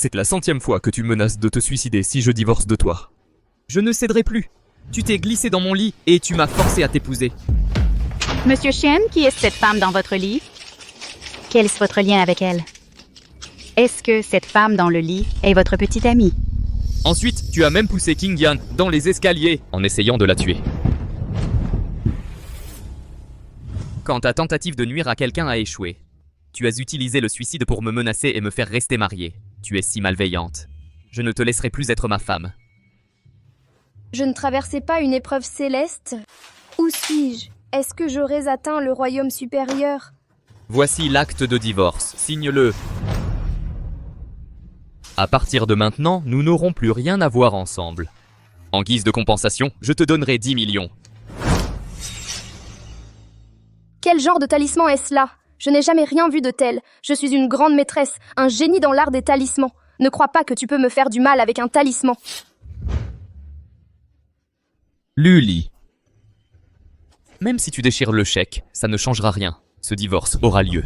C'est la 100e fois que tu menaces de te suicider si je divorce de toi. Je ne céderai plus. Tu t'es glissé dans mon lit et tu m'as forcé à t'épouser. Monsieur Shen, qui est cette femme dans votre lit? Quel est votre lien avec elle? Est-ce que cette femme dans le lit est votre petite amie? Ensuite, tu as même poussé King Yan dans les escaliers en essayant de la tuer. Quand ta tentative de nuire à quelqu'un a échoué, tu as utilisé le suicide pour me menacer et me faire rester mariée. Tu es si malveillante. Je ne te laisserai plus être ma femme. Je ne traversais pas une épreuve céleste? Où suis-je? Est-ce que j'aurais atteint le royaume supérieur? Voici l'acte de divorce. Signe-le. À partir de maintenant, nous n'aurons plus rien à voir ensemble. En guise de compensation, je te donnerai 10 millions. Quel genre de talisman est-ce là? Je n'ai jamais rien vu de tel. Je suis une grande maîtresse, un génie dans l'art des talismans. Ne crois pas que tu peux me faire du mal avec un talisman. Luli. Même si tu déchires le chèque, ça ne changera rien. Ce divorce aura lieu.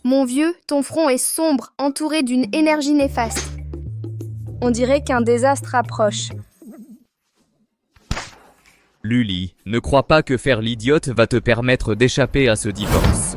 Mon vieux, ton front est sombre, entouré d'une énergie néfaste. On dirait qu'un désastre approche. Luli, ne crois pas que faire l'idiote va te permettre d'échapper à ce divorce.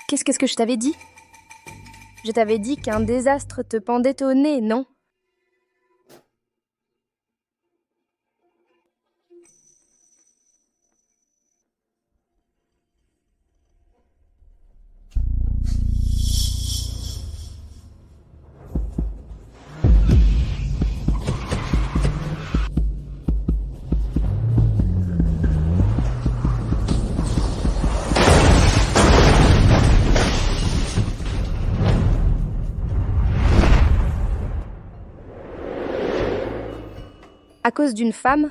Qu'est-ce que je t'avais dit? Je t'avais dit qu'un désastre te pendait au nez, non? À cause d'une femme,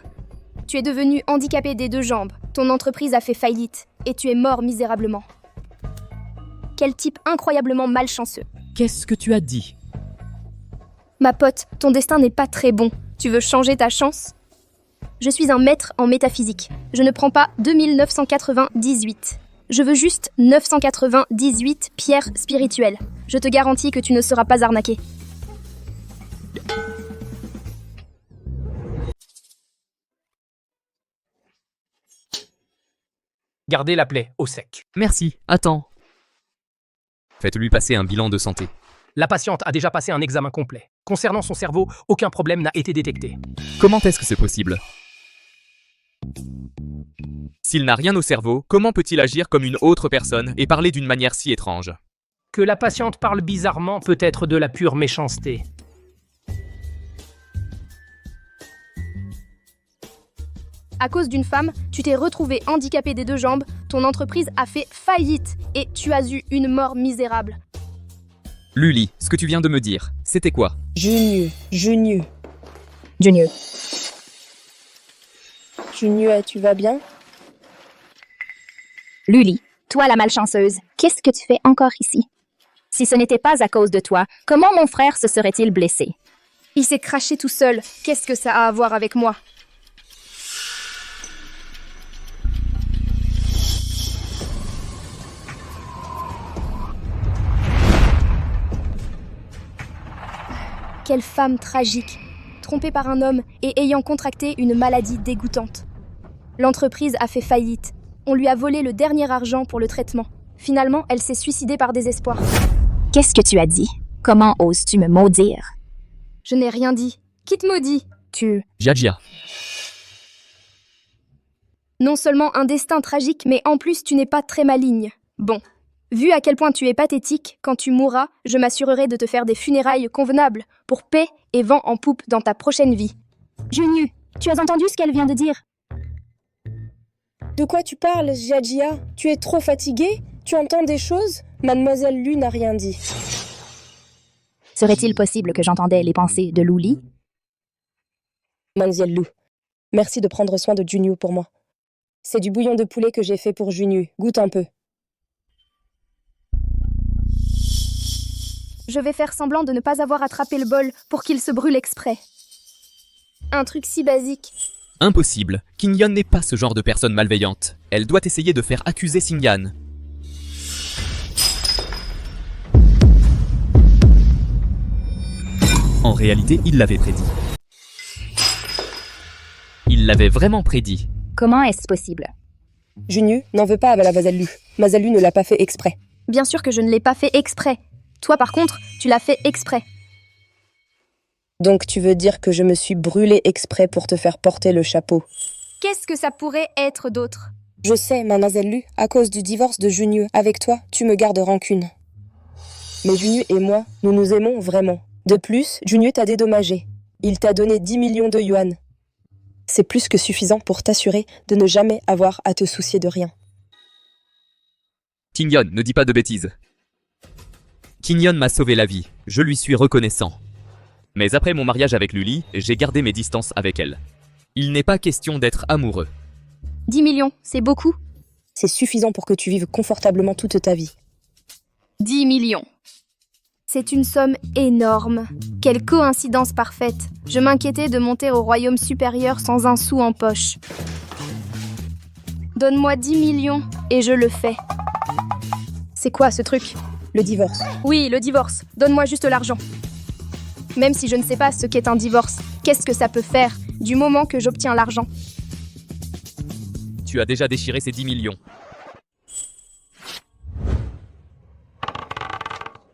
tu es devenu handicapé des 2 jambes, ton entreprise a fait faillite, et tu es mort misérablement. Quel type incroyablement malchanceux. Qu'est-ce que tu as dit? Ma pote, ton destin n'est pas très bon. Tu veux changer ta chance? Je suis un maître en métaphysique. Je ne prends pas 2998. Je veux juste 998 pierres spirituelles. Je te garantis que tu ne seras pas arnaqué. Gardez la plaie au sec. Merci, attends. Faites-lui passer un bilan de santé. La patiente a déjà passé un examen complet. Concernant son cerveau, aucun problème n'a été détecté. Comment est-ce que c'est possible? S'il n'a rien au cerveau, comment peut-il agir comme une autre personne et parler d'une manière si étrange? Que la patiente parle bizarrement peut être de la pure méchanceté. À cause d'une femme, tu t'es retrouvé handicapé des 2 jambes, ton entreprise a fait faillite et tu as eu une mort misérable. Luli, ce que tu viens de me dire, c'était quoi? Junior. Junior, Junior, tu vas bien? Luli, toi la malchanceuse, qu'est-ce que tu fais encore ici? Si ce n'était pas à cause de toi, comment mon frère se serait-il blessé? Il s'est craché tout seul, qu'est-ce que ça a à voir avec moi? Quelle femme tragique, trompée par un homme et ayant contracté une maladie dégoûtante. L'entreprise a fait faillite. On lui a volé le dernier argent pour le traitement. Finalement, elle s'est suicidée par désespoir. Qu'est-ce que tu as dit? Comment oses-tu me maudire? Je n'ai rien dit. Qui te maudit? Jia. Non seulement un destin tragique, mais en plus tu n'es pas très maligne. Bon. Vu à quel point tu es pathétique, quand tu mourras, je m'assurerai de te faire des funérailles convenables, pour paix et vent en poupe dans ta prochaine vie. Junior, tu as entendu ce qu'elle vient de dire? De quoi tu parles, Jia? Tu es trop fatiguée? Tu entends des choses? Mademoiselle Lu n'a rien dit. Serait-il possible que j'entendais les pensées de Luli? Manziel Lou, merci de prendre soin de Junyu pour moi. C'est du bouillon de poulet que j'ai fait pour Junyu. Goûte un peu. Je vais faire semblant de ne pas avoir attrapé le bol pour qu'il se brûle exprès. Un truc si basique. Impossible. Qingyan n'est pas ce genre de personne malveillante. Elle doit essayer de faire accuser Xingyan. En réalité, il l'avait prédit. Il l'avait vraiment prédit. Comment est-ce possible? Junyu n'en veut pas à la Masalu. Masalu ne l'a pas fait exprès. Bien sûr que je ne l'ai pas fait exprès. Toi, par contre, tu l'as fait exprès. Donc tu veux dire que je me suis brûlée exprès pour te faire porter le chapeau? Qu'est-ce que ça pourrait être d'autre? Je sais, Mademoiselle Lu, à cause du divorce de Junyu, avec toi, tu me gardes rancune. Mais Junyu et moi, nous nous aimons vraiment. De plus, Junyu t'a dédommagé. Il t'a donné 10 millions de yuan. C'est plus que suffisant pour t'assurer de ne jamais avoir à te soucier de rien. Qingyan, ne dis pas de bêtises. Qingyan m'a sauvé la vie, je lui suis reconnaissant. Mais après mon mariage avec Luli, j'ai gardé mes distances avec elle. Il n'est pas question d'être amoureux. 10 millions, c'est beaucoup? C'est suffisant pour que tu vives confortablement toute ta vie. 10 millions. C'est une somme énorme. Quelle coïncidence parfaite. Je m'inquiétais de monter au royaume supérieur sans un sou en poche. Donne-moi 10 millions et je le fais. C'est quoi ce truc? Le divorce. Oui, le divorce. Donne-moi juste l'argent. Même si je ne sais pas ce qu'est un divorce, qu'est-ce que ça peut faire du moment que j'obtiens l'argent? Tu as déjà déchiré ces 10 millions.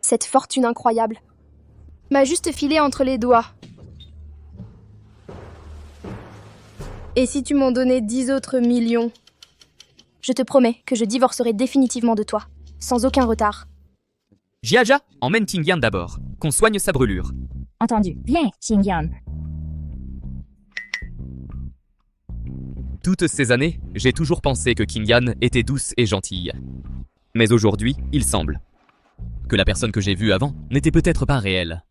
Cette fortune incroyable m'a juste filé entre les doigts. Et si tu m'en donnais 10 autres millions? Je te promets que je divorcerai définitivement de toi, sans aucun retard. Jiaja, emmène Qingyan d'abord, qu'on soigne sa brûlure. Entendu. Viens, Xingyan. Toutes ces années, j'ai toujours pensé que Qingyan était douce et gentille. Mais aujourd'hui, il semble que la personne que j'ai vue avant n'était peut-être pas réelle.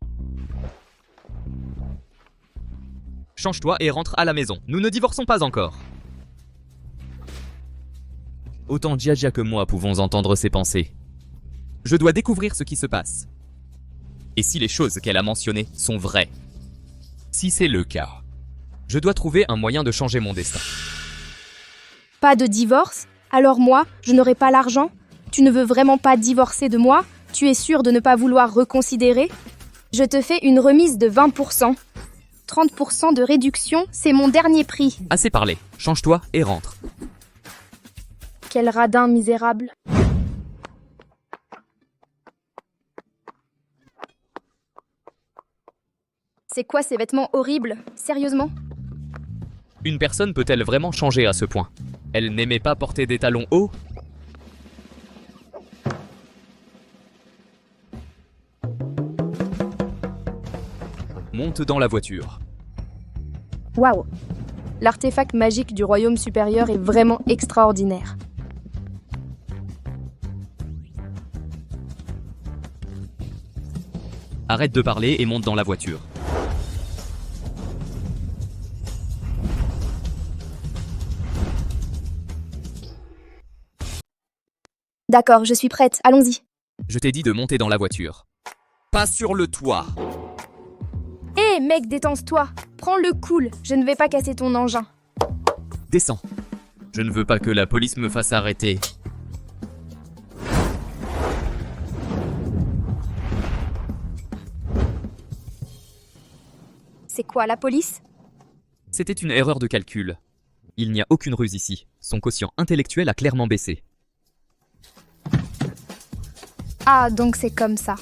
Change-toi et rentre à la maison, nous ne divorçons pas encore. Autant Jiaja que moi pouvons entendre ses pensées. Je dois découvrir ce qui se passe. Et si les choses qu'elle a mentionnées sont vraies? Si c'est le cas, je dois trouver un moyen de changer mon destin. Pas de divorce? Alors moi, je n'aurai pas l'argent? Tu ne veux vraiment pas divorcer de moi? Tu es sûr de ne pas vouloir reconsidérer? Je te fais une remise de 20%. 30% de réduction, c'est mon dernier prix. Assez parlé, change-toi et rentre. Quel radin misérable. C'est quoi ces vêtements horribles? Sérieusement? Une personne peut-elle vraiment changer à ce point? Elle n'aimait pas porter des talons hauts? Monte dans la voiture. Waouh! L'artefact magique du royaume supérieur est vraiment extraordinaire. Arrête de parler et monte dans la voiture. D'accord, je suis prête, allons-y. Je t'ai dit de monter dans la voiture. Pas sur le toit. Hé mec, détends-toi. Prends le cool, je ne vais pas casser ton engin. Descends. Je ne veux pas que la police me fasse arrêter. C'est quoi, la police? C'était une erreur de calcul. Il n'y a aucune ruse ici. Son quotient intellectuel a clairement baissé. Ah, donc c'est comme ça.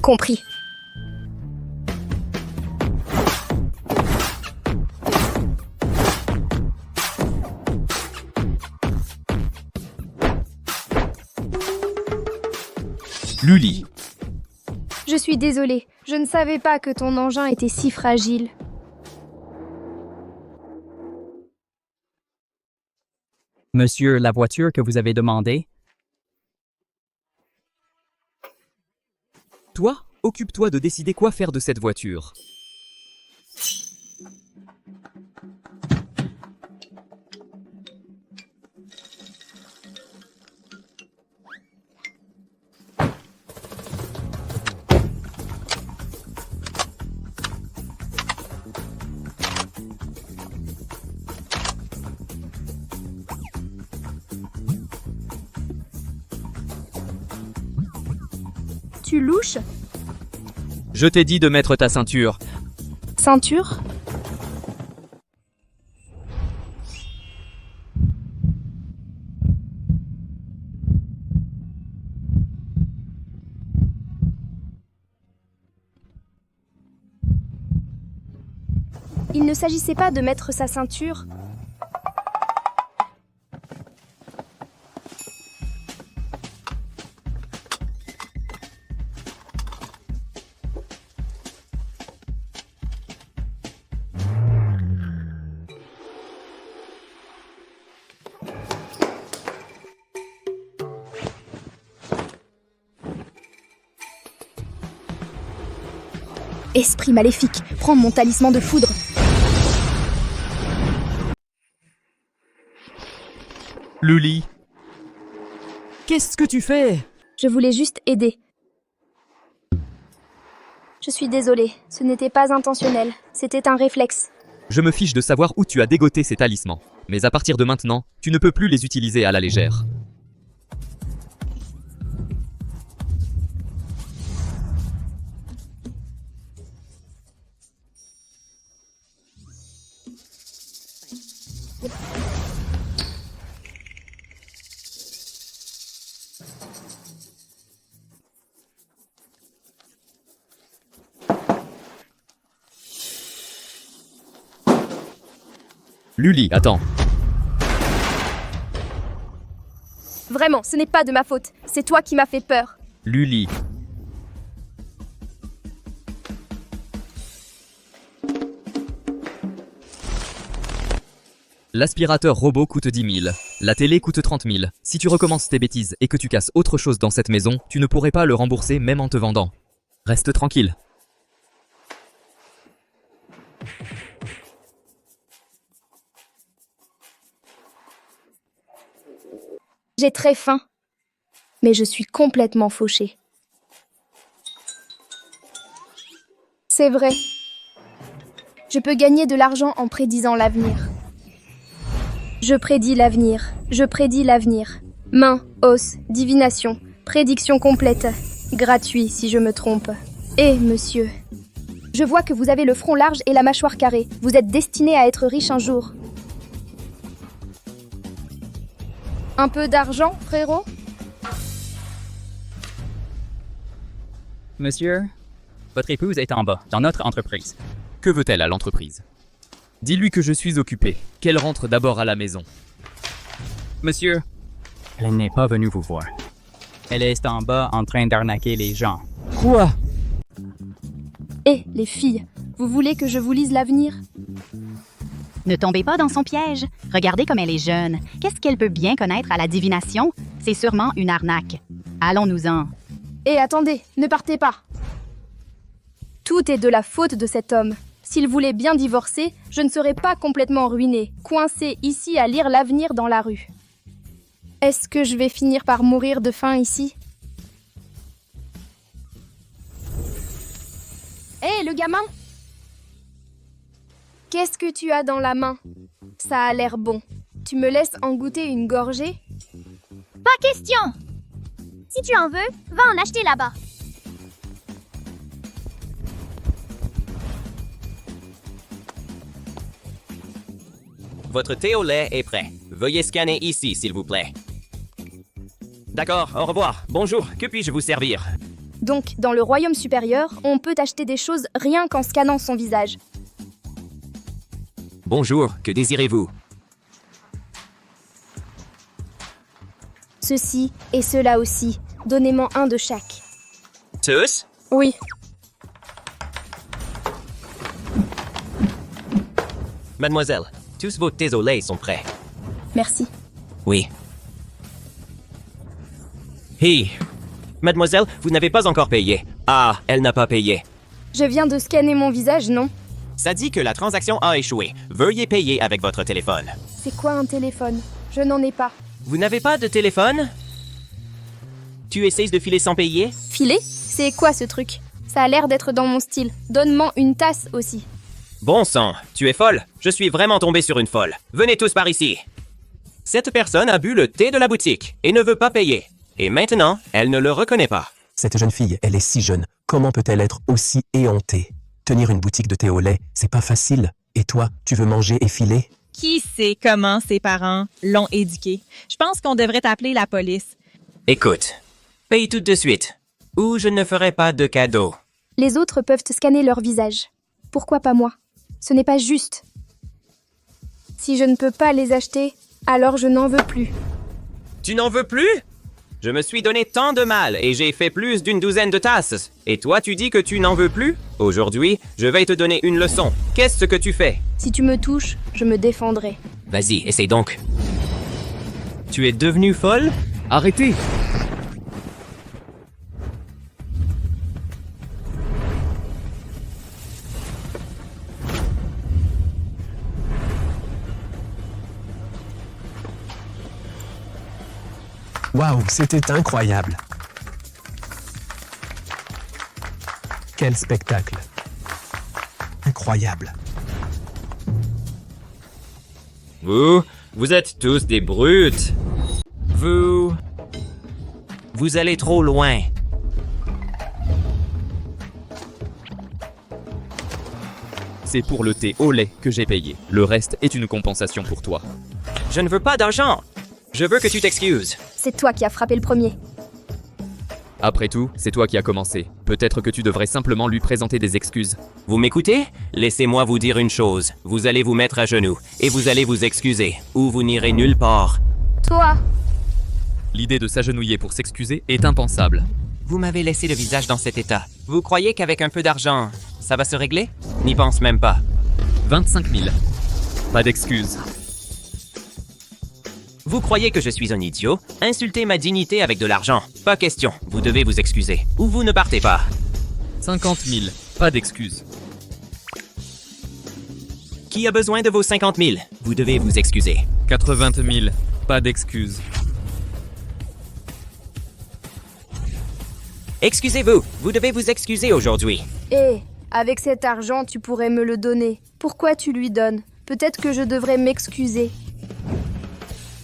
Compris. Luli. Je suis désolée, je ne savais pas que ton engin était si fragile. Monsieur, la voiture que vous avez demandée? Toi, occupe-toi de décider quoi faire de cette voiture. Tu louches? Je t'ai dit de mettre ta ceinture. Ceinture? Il ne s'agissait pas de mettre sa ceinture. Esprit maléfique, prends mon talisman de foudre. Luli. Qu'est-ce que tu fais? Je voulais juste aider. Je suis désolée, ce n'était pas intentionnel, c'était un réflexe. Je me fiche de savoir où tu as dégoté ces talismans. Mais à partir de maintenant, tu ne peux plus les utiliser à la légère. Luli, attends. Vraiment, ce n'est pas de ma faute, c'est toi qui m'as fait peur. Luli. L'aspirateur robot coûte 10 000. La télé coûte 30 000. Si tu recommences tes bêtises et que tu casses autre chose dans cette maison, tu ne pourrais pas le rembourser même en te vendant. Reste tranquille. J'ai très faim, mais je suis complètement fauchée. C'est vrai. Je peux gagner de l'argent en prédisant l'avenir. Je prédis l'avenir, je prédis l'avenir. Main, os, divination, prédiction complète. Gratuit si je me trompe. Eh, monsieur. Je vois que vous avez le front large et la mâchoire carrée. Vous êtes destiné à être riche un jour. Un peu d'argent, frérot? Monsieur, votre épouse est en bas, dans notre entreprise. Que veut-elle à l'entreprise? Dis-lui que je suis occupé, qu'elle rentre d'abord à la maison. Monsieur, elle n'est pas venue vous voir. Elle est en bas en train d'arnaquer les gens. Quoi? Eh, les filles, vous voulez que je vous lise l'avenir? Ne tombez pas dans son piège. Regardez comme elle est jeune. Qu'est-ce qu'elle peut bien connaître à la divination? C'est sûrement une arnaque. Allons-nous-en. Eh, attendez, ne partez pas. Tout est de la faute de cet homme. S'il voulait bien divorcer, je ne serais pas complètement ruinée, coincée ici à lire l'avenir dans la rue. Est-ce que je vais finir par mourir de faim ici? Hé, le gamin! Qu'est-ce que tu as dans la main? Ça a l'air bon. Tu me laisses en goûter une gorgée? Pas question! Si tu en veux, va en acheter là-bas. Votre thé au lait est prêt. Veuillez scanner ici, s'il vous plaît. D'accord, au revoir. Bonjour, que puis-je vous servir? Donc, dans le royaume supérieur, on peut acheter des choses rien qu'en scannant son visage. Bonjour, que désirez-vous? Ceci et cela aussi. Donnez-moi un de chaque. Tous? Oui. Mademoiselle, tous vos thés au lait sont prêts. Merci. Oui. Hey, mademoiselle, vous n'avez pas encore payé. Ah, elle n'a pas payé. Je viens de scanner mon visage, non? Ça dit que la transaction a échoué. Veuillez payer avec votre téléphone. C'est quoi un téléphone? Je n'en ai pas. Vous n'avez pas de téléphone? Tu essayes de filer sans payer? Filer? C'est quoi ce truc? Ça a l'air d'être dans mon style. Donne-moi une tasse aussi. Bon sang, tu es folle. Je suis vraiment tombé sur une folle. Venez tous par ici. Cette personne a bu le thé de la boutique et ne veut pas payer. Et maintenant, elle ne le reconnaît pas. Cette jeune fille, elle est si jeune. Comment peut-elle être aussi éhontée? Tenir une boutique de thé au lait, c'est pas facile. Et toi, tu veux manger et filer? Qui sait comment ses parents l'ont éduqué? Je pense qu'on devrait appeler la police. Écoute, paye tout de suite, ou je ne ferai pas de cadeau. Les autres peuvent te scanner leur visage. Pourquoi pas moi? Ce n'est pas juste. Si je ne peux pas les acheter, alors je n'en veux plus. Tu n'en veux plus? Je me suis donné tant de mal et j'ai fait plus d'une douzaine de tasses. Et toi, tu dis que tu n'en veux plus? Aujourd'hui, je vais te donner une leçon. Qu'est-ce que tu fais? Si tu me touches, je me défendrai. Vas-y, essaye donc. Tu es devenue folle? Arrêtez! Waouh, c'était incroyable. Quel spectacle. Incroyable. Vous êtes tous des brutes. Vous allez trop loin. C'est pour le thé au lait que j'ai payé. Le reste est une compensation pour toi. Je ne veux pas d'argent. Je veux que tu t'excuses. C'est toi qui as frappé le premier. Après tout, c'est toi qui as commencé. Peut-être que tu devrais simplement lui présenter des excuses. Vous m'écoutez? Laissez-moi vous dire une chose. Vous allez vous mettre à genoux et vous allez vous excuser, ou vous n'irez nulle part. Toi! L'idée de s'agenouiller pour s'excuser est impensable. Vous m'avez laissé le visage dans cet état. Vous croyez qu'avec un peu d'argent, ça va se régler? N'y pense même pas. 25 000. Pas d'excuses. Vous croyez que je suis un idiot? Insultez ma dignité avec de l'argent. Pas question, vous devez vous excuser. Ou vous ne partez pas. 50 000. Pas d'excuses. Qui a besoin de vos 50 000? Vous devez vous excuser. 80 000. Pas d'excuses. Excusez-vous, vous devez vous excuser aujourd'hui. Hé, avec cet argent, tu pourrais me le donner. Pourquoi tu lui donnes? Peut-être que je devrais m'excuser.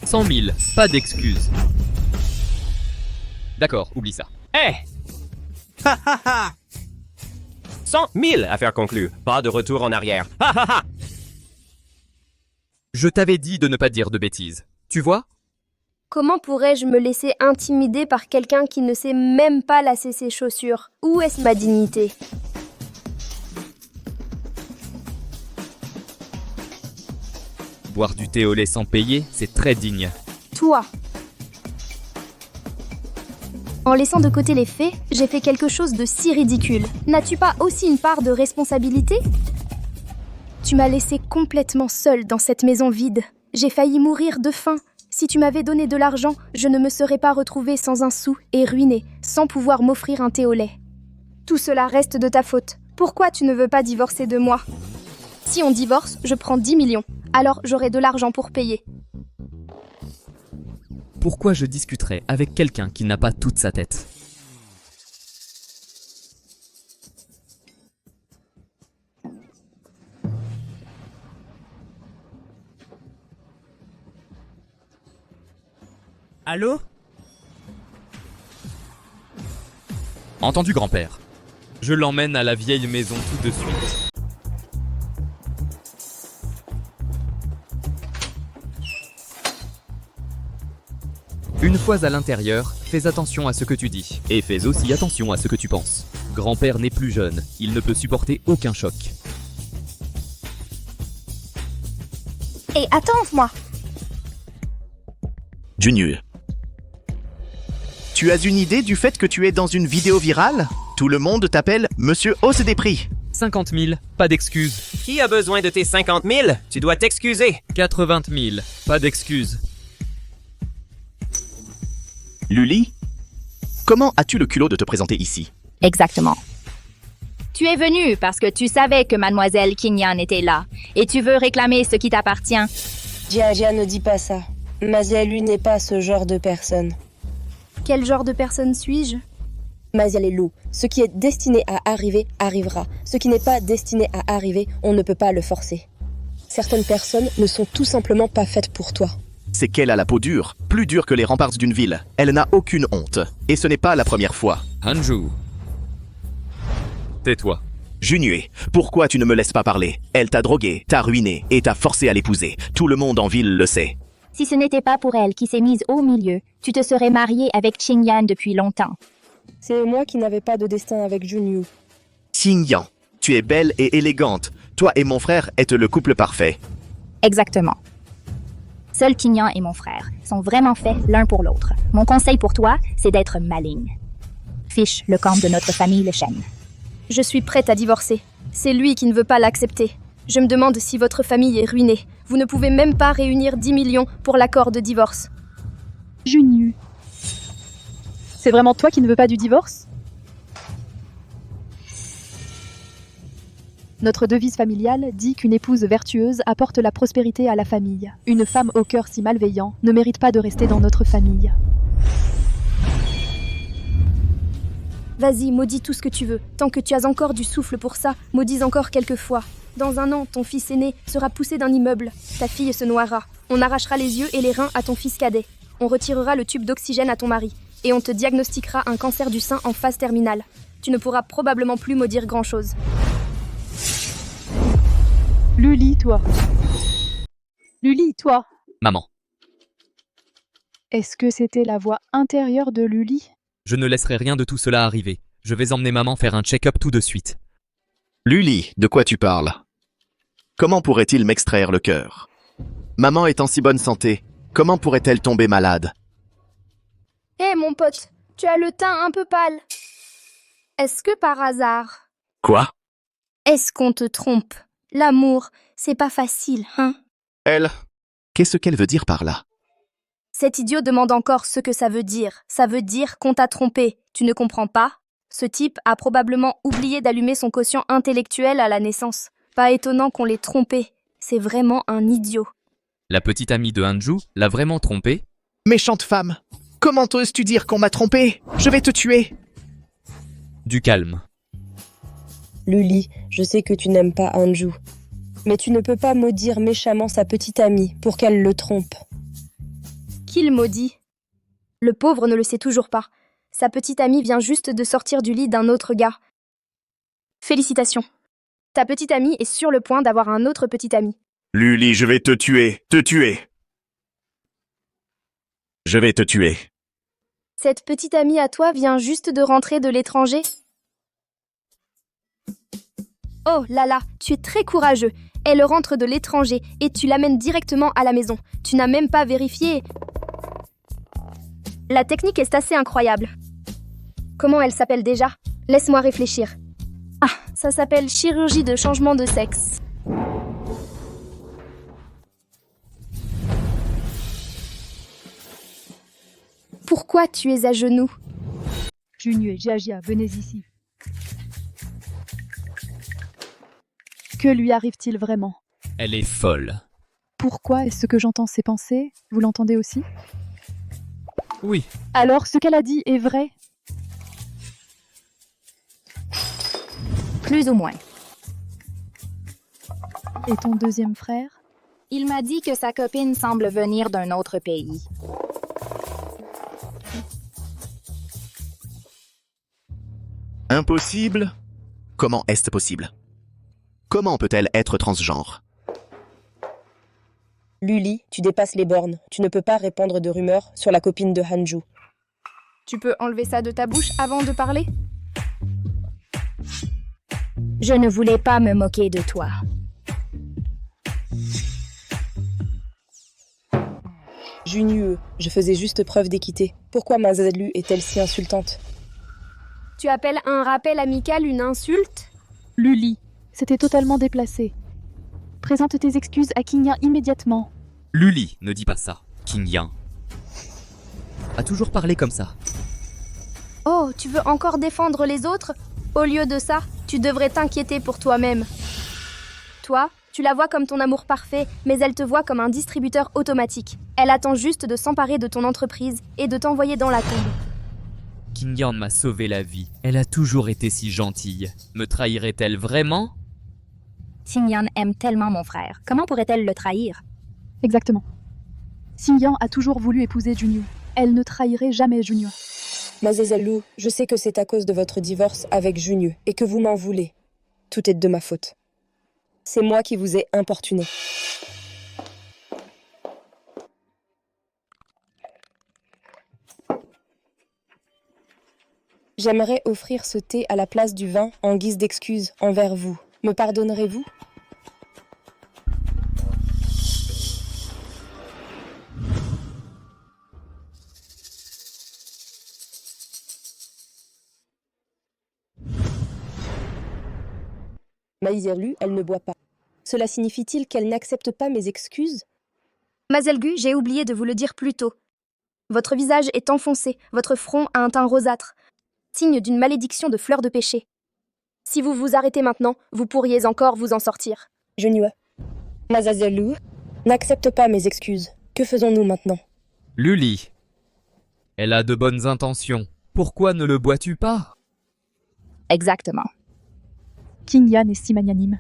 100 000. Pas d'excuses. D'accord, oublie ça. Hé! Ha ha ha! 100 000, affaire conclue. Pas de retour en arrière. Ha ha ha! Je t'avais dit de ne pas dire de bêtises. Tu vois? Comment pourrais-je me laisser intimider par quelqu'un qui ne sait même pas lasser ses chaussures? Où est-ce ma dignité? Boire du thé au lait sans payer, c'est très digne. Toi! En laissant de côté les faits, j'ai fait quelque chose de si ridicule. N'as-tu pas aussi une part de responsabilité? Tu m'as laissé complètement seule dans cette maison vide. J'ai failli mourir de faim. Si tu m'avais donné de l'argent, je ne me serais pas retrouvée sans un sou et ruinée, sans pouvoir m'offrir un thé au lait. Tout cela reste de ta faute. Pourquoi tu ne veux pas divorcer de moi? Si on divorce, je prends 10 millions. Alors j'aurai de l'argent pour payer. Pourquoi je discuterais avec quelqu'un qui n'a pas toute sa tête? Allô? Entendu, grand-père. Je l'emmène à la vieille maison tout de suite. Une fois à l'intérieur, fais attention à ce que tu dis. Et fais aussi attention à ce que tu penses. Grand-père n'est plus jeune, il ne peut supporter aucun choc. Et attends-moi. Junior. Tu as une idée du fait que tu es dans une vidéo virale? Tout le monde t'appelle Monsieur Hausse des prix. 50 000, pas d'excuses. Qui a besoin de tes 50 000? Tu dois t'excuser. 80 000, pas d'excuses. Luli? Comment as-tu le culot de te présenter ici? Exactement. Tu es venu parce que tu savais que mademoiselle Qingyan était là, et tu veux réclamer ce qui t'appartient. Jia ne dis pas ça. Mazialu n'est pas ce genre de personne. Quel genre de personne suis-je? Mazialelu, ce qui est destiné à arriver, arrivera. Ce qui n'est pas destiné à arriver, on ne peut pas le forcer. Certaines personnes ne sont tout simplement pas faites pour toi. C'est qu'elle a la peau dure, plus dure que les remparts d'une ville. Elle n'a aucune honte. Et ce n'est pas la première fois. Hanju. Tais-toi. Junue, pourquoi tu ne me laisses pas parler? Elle t'a drogué, t'a ruiné et t'a forcé à l'épouser. Tout le monde en ville le sait. Si ce n'était pas pour elle qui s'est mise au milieu, tu te serais marié avec Qingyan depuis longtemps. C'est moi qui n'avais pas de destin avec Junyu. Qingyan, tu es belle et élégante. Toi et mon frère êtes le couple parfait. Exactement. Seul Qingyan et mon frère sont vraiment faits l'un pour l'autre. Mon conseil pour toi, c'est d'être maligne. Fiche le camp de notre famille le Shen. Je suis prête à divorcer. C'est lui qui ne veut pas l'accepter. Je me demande si votre famille est ruinée. Vous ne pouvez même pas réunir 10 millions pour l'accord de divorce. Junyu. C'est vraiment toi qui ne veux pas du divorce? Notre devise familiale dit qu'une épouse vertueuse apporte la prospérité à la famille. Une femme au cœur si malveillant ne mérite pas de rester dans notre famille. Vas-y, maudis tout ce que tu veux. Tant que tu as encore du souffle pour ça, maudis encore quelques fois. Dans un an, ton fils aîné sera poussé d'un immeuble. Ta fille se noiera. On arrachera les yeux et les reins à ton fils cadet. On retirera le tube d'oxygène à ton mari. Et on te diagnostiquera un cancer du sein en phase terminale. Tu ne pourras probablement plus maudire grand-chose. Luli, toi. Luli, toi. Maman. Est-ce que c'était la voix intérieure de Luli? Je ne laisserai rien de tout cela arriver. Je vais emmener maman faire un check-up tout de suite. Luli, de quoi tu parles? Comment pourrait-il m'extraire le cœur? Maman est en si bonne santé. Comment pourrait-elle tomber malade? Hé, mon pote, tu as le teint un peu pâle. Est-ce que par hasard... Quoi? Est-ce qu'on te trompe? L'amour, c'est pas facile, hein? Elle... Qu'est-ce qu'elle veut dire par là? Cet idiot demande encore ce que ça veut dire. Ça veut dire qu'on t'a trompé. Tu ne comprends pas? Ce type a probablement oublié d'allumer son quotient intellectuel à la naissance. Pas étonnant qu'on l'ait trompé. C'est vraiment un idiot. La petite amie de Hanju l'a vraiment trompé? Méchante femme! Comment oses-tu dire qu'on m'a trompé? Je vais te tuer! Du calme. Luli, je sais que tu n'aimes pas Hanju. Mais tu ne peux pas maudire méchamment sa petite amie pour qu'elle le trompe. Qui le maudit? Le pauvre ne le sait toujours pas. Sa petite amie vient juste de sortir du lit d'un autre gars. Félicitations. Ta petite amie est sur le point d'avoir un autre petit ami. Luli, je vais te tuer! Te tuer! Je vais te tuer. Cette petite amie à toi vient juste de rentrer de l'étranger? Oh là là, tu es très courageux. Elle rentre de l'étranger et tu l'amènes directement à la maison. Tu n'as même pas vérifié. La technique est assez incroyable. Comment elle s'appelle déjà? Laisse-moi réfléchir. Ah, ça s'appelle chirurgie de changement de sexe. Pourquoi tu es à genoux? Junyu et Jia, venez ici. Que lui arrive-t-il vraiment? Elle est folle. Pourquoi est-ce que j'entends ses pensées? Vous l'entendez aussi? Oui. Alors, ce qu'elle a dit est vrai? Plus ou moins. Et ton deuxième frère? Il m'a dit que sa copine semble venir d'un autre pays. Impossible? Comment est-ce possible? Comment peut-elle être transgenre? Luli, tu dépasses les bornes. Tu ne peux pas répandre de rumeurs sur la copine de Hanju. Tu peux enlever ça de ta bouche avant de parler? Je ne voulais pas me moquer de toi. Junyu, je faisais juste preuve d'équité. Pourquoi Mazialu est-elle si insultante? Tu appelles un rappel amical une insulte? Luli, c'était totalement déplacé. Présente tes excuses à Qingyan immédiatement. Luli, ne dis pas ça. Qingyan. a toujours parlé comme ça. Oh, tu veux encore défendre les autres? Au lieu de ça, tu devrais t'inquiéter pour toi-même. Toi, tu la vois comme ton amour parfait, mais elle te voit comme un distributeur automatique. Elle attend juste de s'emparer de ton entreprise et de t'envoyer dans la tombe. Qingyan m'a sauvé la vie. Elle a toujours été si gentille. Me trahirait-elle vraiment? Qingyan aime tellement mon frère. Comment pourrait-elle le trahir? Exactement. Xingyan a toujours voulu épouser Junyu. Elle ne trahirait jamais Junyu. Mademoiselle Lu, je sais que c'est à cause de votre divorce avec Junyu et que vous m'en voulez. Tout est de ma faute. C'est moi qui vous ai importuné. J'aimerais offrir ce thé à la place du vin en guise d'excuse envers vous. Me pardonnerez-vous? Maïzerlu, elle ne boit pas. Cela signifie-t-il qu'elle n'accepte pas mes excuses? Mazelgu, j'ai oublié de vous le dire plus tôt. Votre visage est enfoncé, votre front a un teint rosâtre, signe d'une malédiction de fleurs de péché. Si vous vous arrêtez maintenant, vous pourriez encore vous en sortir. Junyu, Mademoiselle n'accepte pas mes excuses. Que faisons-nous maintenant? Luli. Elle a de bonnes intentions. Pourquoi ne le bois-tu pas? Exactement. Qingyan est si magnanime.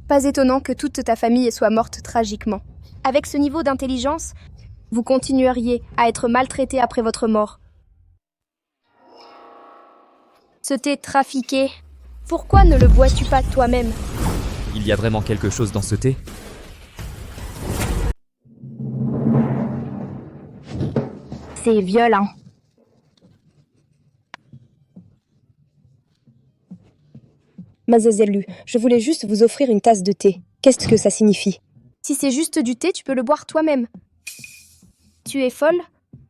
Pas étonnant que toute ta famille soit morte tragiquement. Avec ce niveau d'intelligence, vous continueriez à être maltraité après votre mort. Ce thé trafiqué, pourquoi ne le bois-tu pas toi-même? Il y a vraiment quelque chose dans ce thé? C'est violent. Mademoiselle Lu, je voulais juste vous offrir une tasse de thé. Qu'est-ce que ça signifie? Si c'est juste du thé, tu peux le boire toi-même. Tu es folle?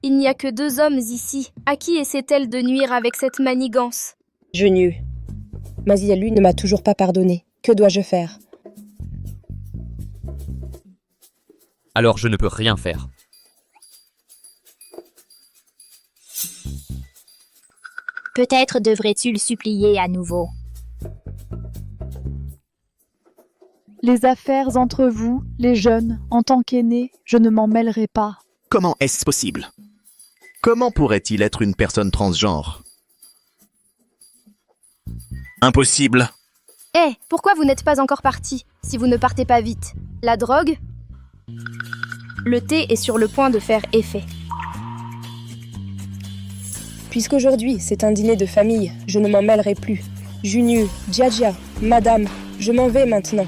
Il n'y a que 2 hommes ici. À qui essaie-t-elle de nuire avec cette manigance? Junyu. Mademoiselle Lu ne m'a toujours pas pardonné. Que dois-je faire? Alors je ne peux rien faire. Peut-être devrais-tu le supplier à nouveau. Les affaires entre vous, les jeunes, en tant qu'aînés, je ne m'en mêlerai pas. Comment est-ce possible? Comment pourrait-il être une personne transgenre? Impossible. Hé, pourquoi vous n'êtes pas encore parti, si vous ne partez pas vite? La drogue? Le thé est sur le point de faire effet. Puisqu'aujourd'hui, c'est un dîner de famille, je ne m'en mêlerai plus. Junyu, Jiajia, madame, je m'en vais maintenant.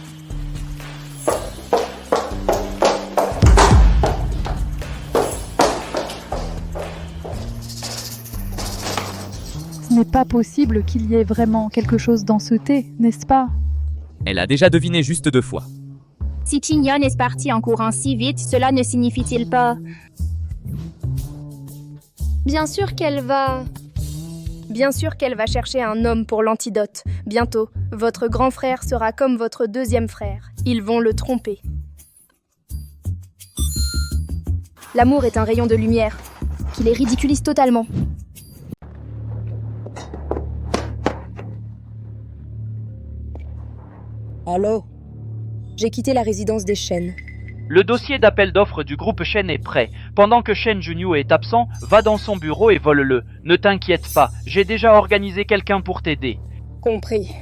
Ce n'est pas possible qu'il y ait vraiment quelque chose dans ce thé, n'est-ce pas? Elle a déjà deviné juste 2 fois. Si Qingyan est parti en courant si vite, cela ne signifie-t-il pas... Bien sûr qu'elle va chercher un homme pour l'antidote. Bientôt, votre grand frère sera comme votre 2e frère. Ils vont le tromper. L'amour est un rayon de lumière, qui les ridiculise totalement. Allô? J'ai quitté la résidence des Shen. Le dossier d'appel d'offres du groupe Shen est prêt. Pendant que Shen Junyu est absent, va dans son bureau et vole-le. Ne t'inquiète pas, j'ai déjà organisé quelqu'un pour t'aider. Compris.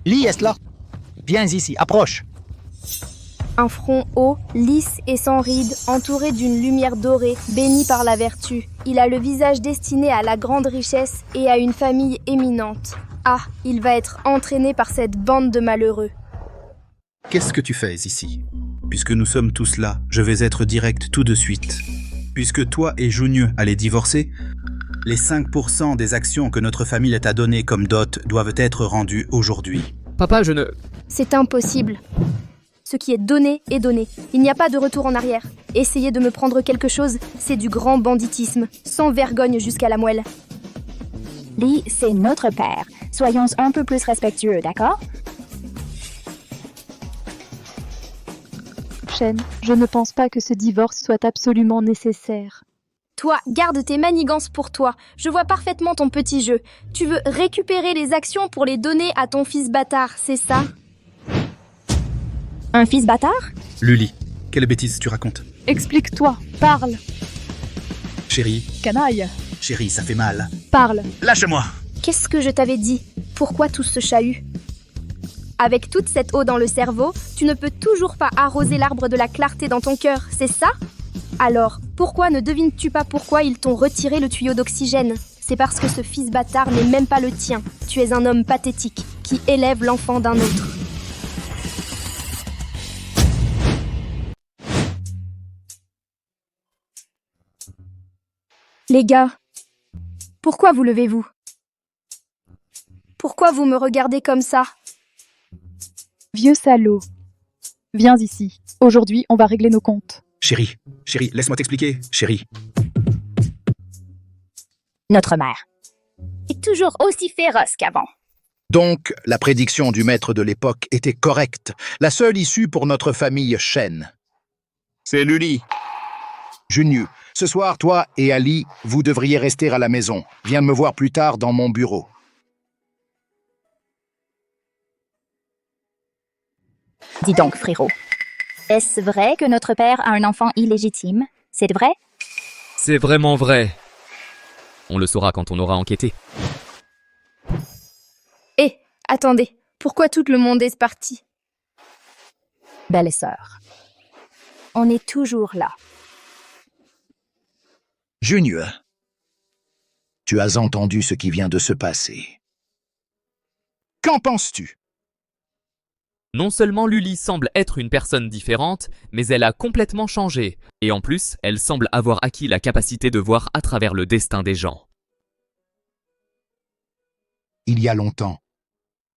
Lee est là. Viens ici, approche. Un front haut, lisse et sans rides, entouré d'une lumière dorée, béni par la vertu. Il a le visage destiné à la grande richesse et à une famille éminente. Ah, il va être entraîné par cette bande de malheureux. Qu'est-ce que tu fais ici? Puisque nous sommes tous là, je vais être direct tout de suite. Puisque toi et Junyu allez divorcer, les 5% des actions que notre famille t'a données comme dot doivent être rendues aujourd'hui. Papa, je ne... C'est impossible. Ce qui est donné est donné. Il n'y a pas de retour en arrière. Essayer de me prendre quelque chose, c'est du grand banditisme, sans vergogne jusqu'à la moelle. Lee, c'est notre père. Soyons un peu plus respectueux, d'accord? Shen, je ne pense pas que ce divorce soit absolument nécessaire. Toi, garde tes manigances pour toi. Je vois parfaitement ton petit jeu. Tu veux récupérer les actions pour les donner à ton fils bâtard, c'est ça? Un fils bâtard? Luli, quelle bêtise tu racontes? Explique-toi, parle. Chérie, Canaille, chérie, ça fait mal. parle. Lâche-moi! Qu'est-ce que je t'avais dit? Pourquoi tout ce chahut? Avec toute cette eau dans le cerveau, tu ne peux toujours pas arroser l'arbre de la clarté dans ton cœur, c'est ça? Alors, pourquoi ne devines-tu pas pourquoi ils t'ont retiré le tuyau d'oxygène? C'est parce que ce fils bâtard n'est même pas le tien. Tu es un homme pathétique qui élève l'enfant d'un autre. Les gars, pourquoi vous levez-vous? Pourquoi vous me regardez comme ça? Vieux salaud. Viens ici. Aujourd'hui, on va régler nos comptes. Chérie, chérie, laisse-moi t'expliquer, chérie. Notre mère est toujours aussi féroce qu'avant. Donc, la prédiction du maître de l'époque était correcte. La seule issue pour notre famille Shen. C'est Luli. Junyu, ce soir, toi et Ali, vous devriez rester à la maison. Viens me voir plus tard dans mon bureau. Dis donc, frérot. Est-ce vrai que notre père a un enfant illégitime? C'est vrai? C'est vraiment vrai. On le saura quand on aura enquêté. Hé, attendez, pourquoi tout le monde est parti? Belle sœur, on est toujours là. Junyu, tu as entendu ce qui vient de se passer. Qu'en penses-tu? Non seulement Luli semble être une personne différente, mais elle a complètement changé. Et en plus, elle semble avoir acquis la capacité de voir à travers le destin des gens. Il y a longtemps,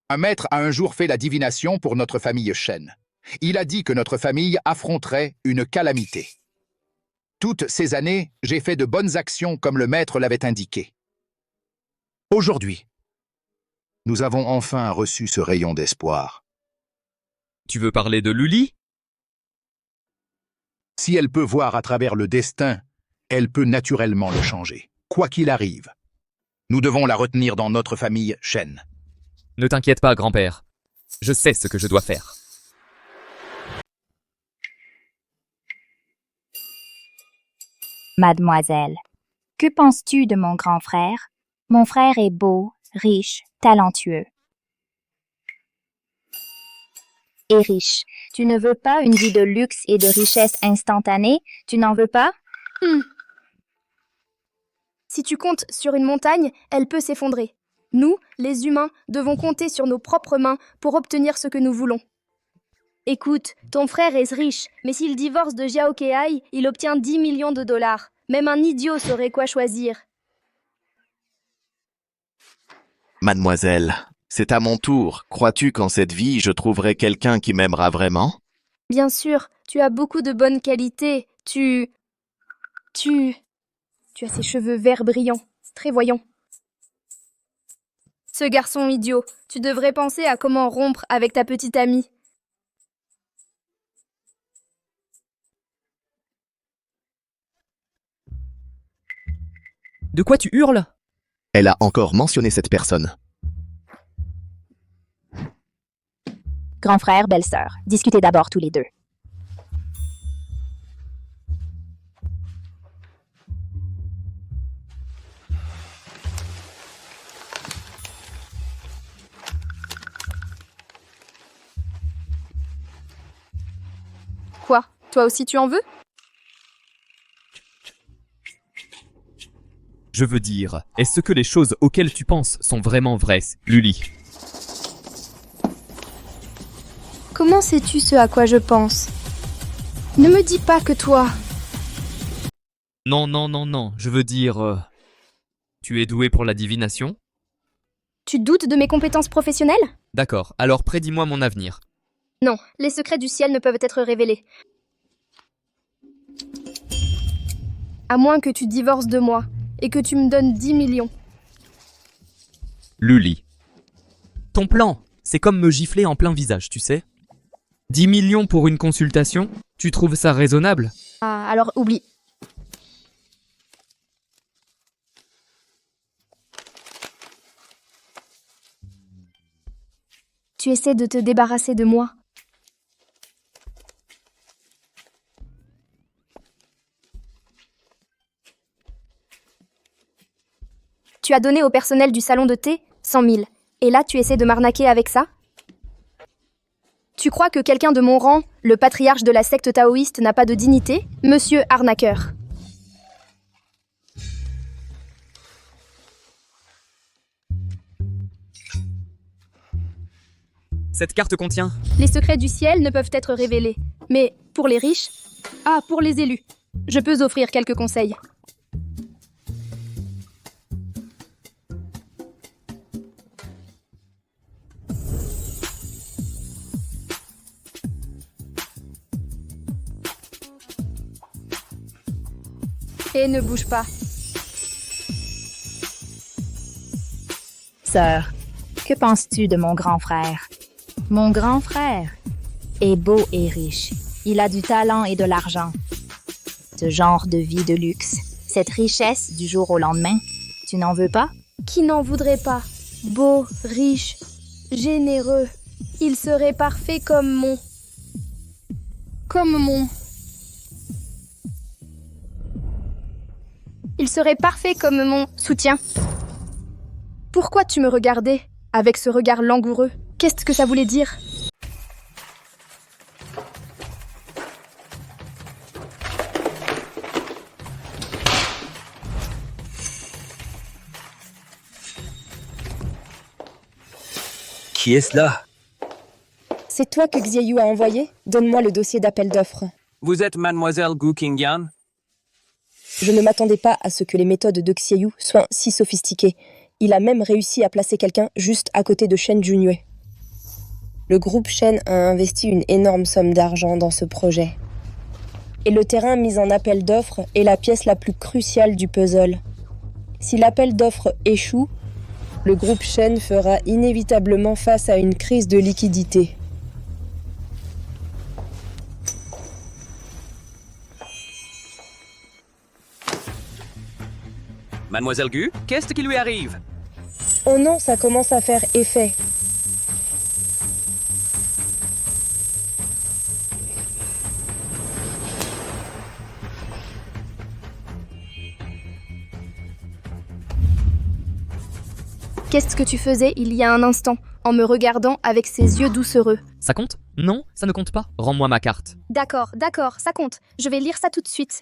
un maître a un jour fait la divination pour notre famille Shen. Il a dit que notre famille affronterait une calamité. Toutes ces années, j'ai fait de bonnes actions comme le maître l'avait indiqué. Aujourd'hui, nous avons enfin reçu ce rayon d'espoir. Tu veux parler de Luli? Si elle peut voir à travers le destin, elle peut naturellement le changer, quoi qu'il arrive. Nous devons la retenir dans notre famille Shen. Ne t'inquiète pas, grand-père. Je sais ce que je dois faire. Mademoiselle, que penses-tu de mon grand frère? Mon frère est beau, riche, talentueux. Et riche. Tu ne veux pas une vie de luxe et de richesse instantanée? Tu n'en veux pas? Si tu comptes sur une montagne, elle peut s'effondrer. Nous, les humains, devons compter sur nos propres mains pour obtenir ce que nous voulons. Écoute, ton frère est riche, mais s'il divorce de Xiao Keai, il obtient 10 millions de dollars. Même un idiot saurait quoi choisir. Mademoiselle, c'est à mon tour. Crois-tu qu'en cette vie, je trouverai quelqu'un qui m'aimera vraiment? Bien sûr, tu as beaucoup de bonnes qualités. Tu as ces cheveux verts brillants, très voyants. Ce garçon idiot, tu devrais penser à comment rompre avec ta petite amie. De quoi tu hurles? Elle a encore mentionné cette personne. Grand frère, belle-sœur, discutez d'abord tous les deux. Quoi? Toi aussi tu en veux? Je veux dire, est-ce que les choses auxquelles tu penses sont vraiment vraies, Luli? Comment sais-tu ce à quoi je pense? Ne me dis pas que toi... Non, non, non, non, je veux dire... tu es doué pour la divination? Tu doutes de mes compétences professionnelles? D'accord, alors prédis-moi mon avenir. Non, les secrets du ciel ne peuvent être révélés. À moins que tu divorces de moi et que tu me donnes 10 millions. Luli. Ton plan, c'est comme me gifler en plein visage, tu sais. 10 millions pour une consultation? Tu trouves ça raisonnable? Ah, alors oublie. Tu essaies de te débarrasser de moi. Tu as donné au personnel du salon de thé 100 000. Et là, tu essaies de m'arnaquer avec ça? Tu crois que quelqu'un de mon rang, le patriarche de la secte taoïste, n'a pas de dignité, monsieur arnaqueur? Cette carte contient... Les secrets du ciel ne peuvent être révélés. Mais pour les riches... Ah, pour les élus. Je peux offrir quelques conseils. Et ne bouge pas. Sœur, que penses-tu de mon grand frère? Mon grand frère est beau et riche. Il a du talent et de l'argent. Ce genre de vie de luxe, cette richesse du jour au lendemain, tu n'en veux pas? Qui n'en voudrait pas? Beau, riche, généreux. Il serait parfait comme mon... Il serait parfait comme mon soutien. Pourquoi tu me regardais avec ce regard langoureux? Qu'est-ce que ça voulait dire? Qui est-ce là? C'est toi que Xiaoyu a envoyé? Donne-moi le dossier d'appel d'offres. Vous êtes mademoiselle Gu Qingyan? Je ne m'attendais pas à ce que les méthodes de Xiaoyu soient si sophistiquées. Il a même réussi à placer quelqu'un juste à côté de Shen Junyue. Le groupe Shen a investi une énorme somme d'argent dans ce projet. Et le terrain mis en appel d'offres est la pièce la plus cruciale du puzzle. Si l'appel d'offres échoue, le groupe Shen fera inévitablement face à une crise de liquidité. Mademoiselle Gu, qu'est-ce qui lui arrive? Oh non, ça commence à faire effet. Qu'est-ce que tu faisais il y a un instant, en me regardant avec ses yeux doucereux? Ça compte? Non, ça ne compte pas. Rends-moi ma carte. D'accord, ça compte. Je vais lire ça tout de suite.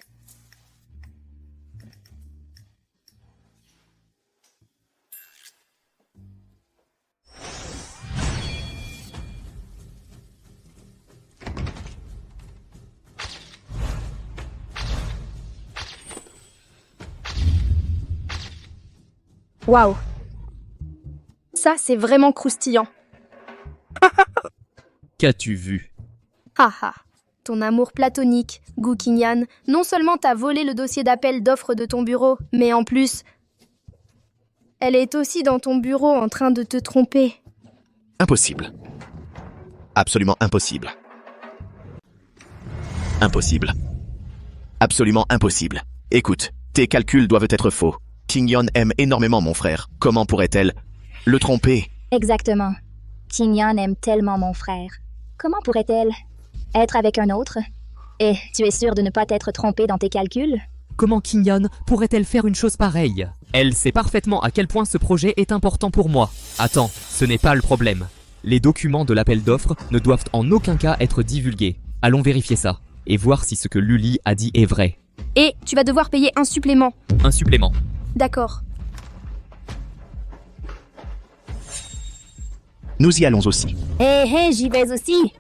Waouh! Ça, c'est vraiment croustillant. Qu'as-tu vu? Haha. Ton amour platonique, Gu Qingyan, non seulement t'a volé le dossier d'appel d'offres de ton bureau, mais en plus... Elle est aussi dans ton bureau en train de te tromper. Impossible. Absolument impossible. Impossible. Absolument impossible. Écoute, tes calculs doivent être faux. Qingyan aime énormément mon frère. Comment pourrait-elle le tromper? Exactement. Qingyan aime tellement mon frère. Comment pourrait-elle être avec un autre? Et tu es sûr de ne pas t'être trompé dans tes calculs? Comment Qingyan pourrait-elle faire une chose pareille? Elle sait parfaitement à quel point ce projet est important pour moi. Attends, ce n'est pas le problème. Les documents de l'appel d'offres ne doivent en aucun cas être divulgués. Allons vérifier ça, et voir si ce que Luli a dit est vrai. Et tu vas devoir payer un supplément. Un supplément. D'accord. Nous y allons aussi. Hé, j'y vais aussi.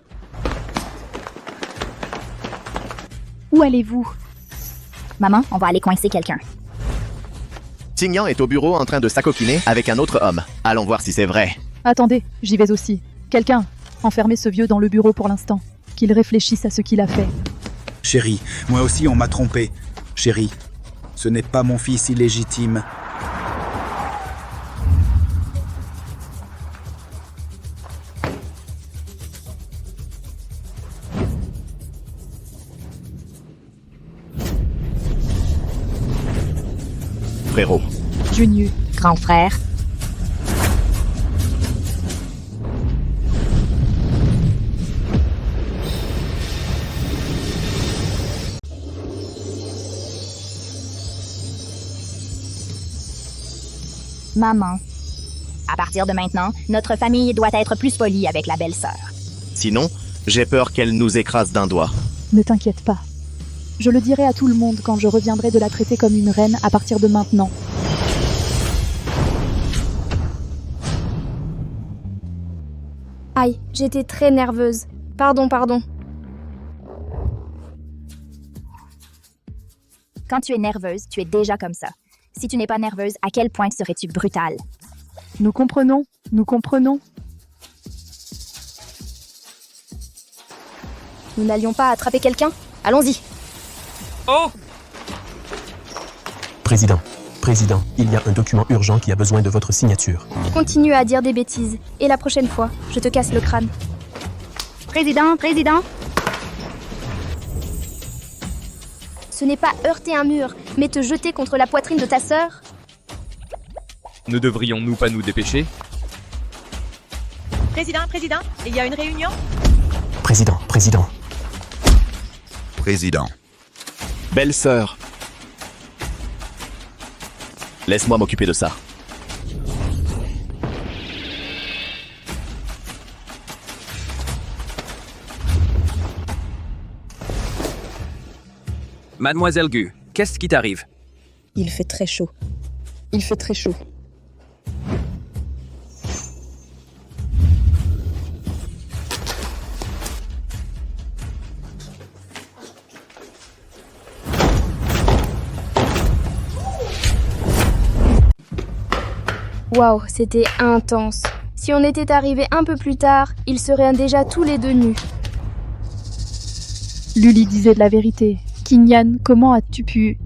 Où allez-vous? Maman, on va aller coincer quelqu'un. Qingyan est au bureau en train de s'acoquiner avec un autre homme. Allons voir si c'est vrai. Attendez, j'y vais aussi. Quelqu'un, Enfermez ce vieux dans le bureau pour l'instant. Qu'il réfléchisse à ce qu'il a fait. Chérie, moi aussi on m'a trompé. Chérie, ce n'est pas mon fils illégitime. Frérot. Junior. Grand frère. Maman. À partir de maintenant, notre famille doit être plus polie avec la belle-sœur. Sinon, j'ai peur qu'elle nous écrase d'un doigt. Ne t'inquiète pas. Je le dirai à tout le monde quand je reviendrai de la traiter comme une reine à partir de maintenant. Aïe, j'étais très nerveuse. Pardon. Quand tu es nerveuse, tu es déjà comme ça. Si tu n'es pas nerveuse, à quel point serais-tu brutale? Nous comprenons. Nous n'allions pas attraper quelqu'un? Allons-y. Oh! Président, il y a un document urgent qui a besoin de votre signature. Continue à dire des bêtises. Et la prochaine fois, je te casse le crâne. Président. Ce n'est pas heurter un mur, mais te jeter contre la poitrine de ta sœur? Ne devrions-nous pas nous dépêcher? Président, il y a une réunion? Président. Belle-sœur. Laisse-moi m'occuper de ça. Mademoiselle Gu, qu'est-ce qui t'arrive? Il fait très chaud. Waouh, c'était intense. Si on était arrivé un peu plus tard, ils seraient déjà tous les deux nus. Luli disait de la vérité. Kingyan, comment as-tu pu...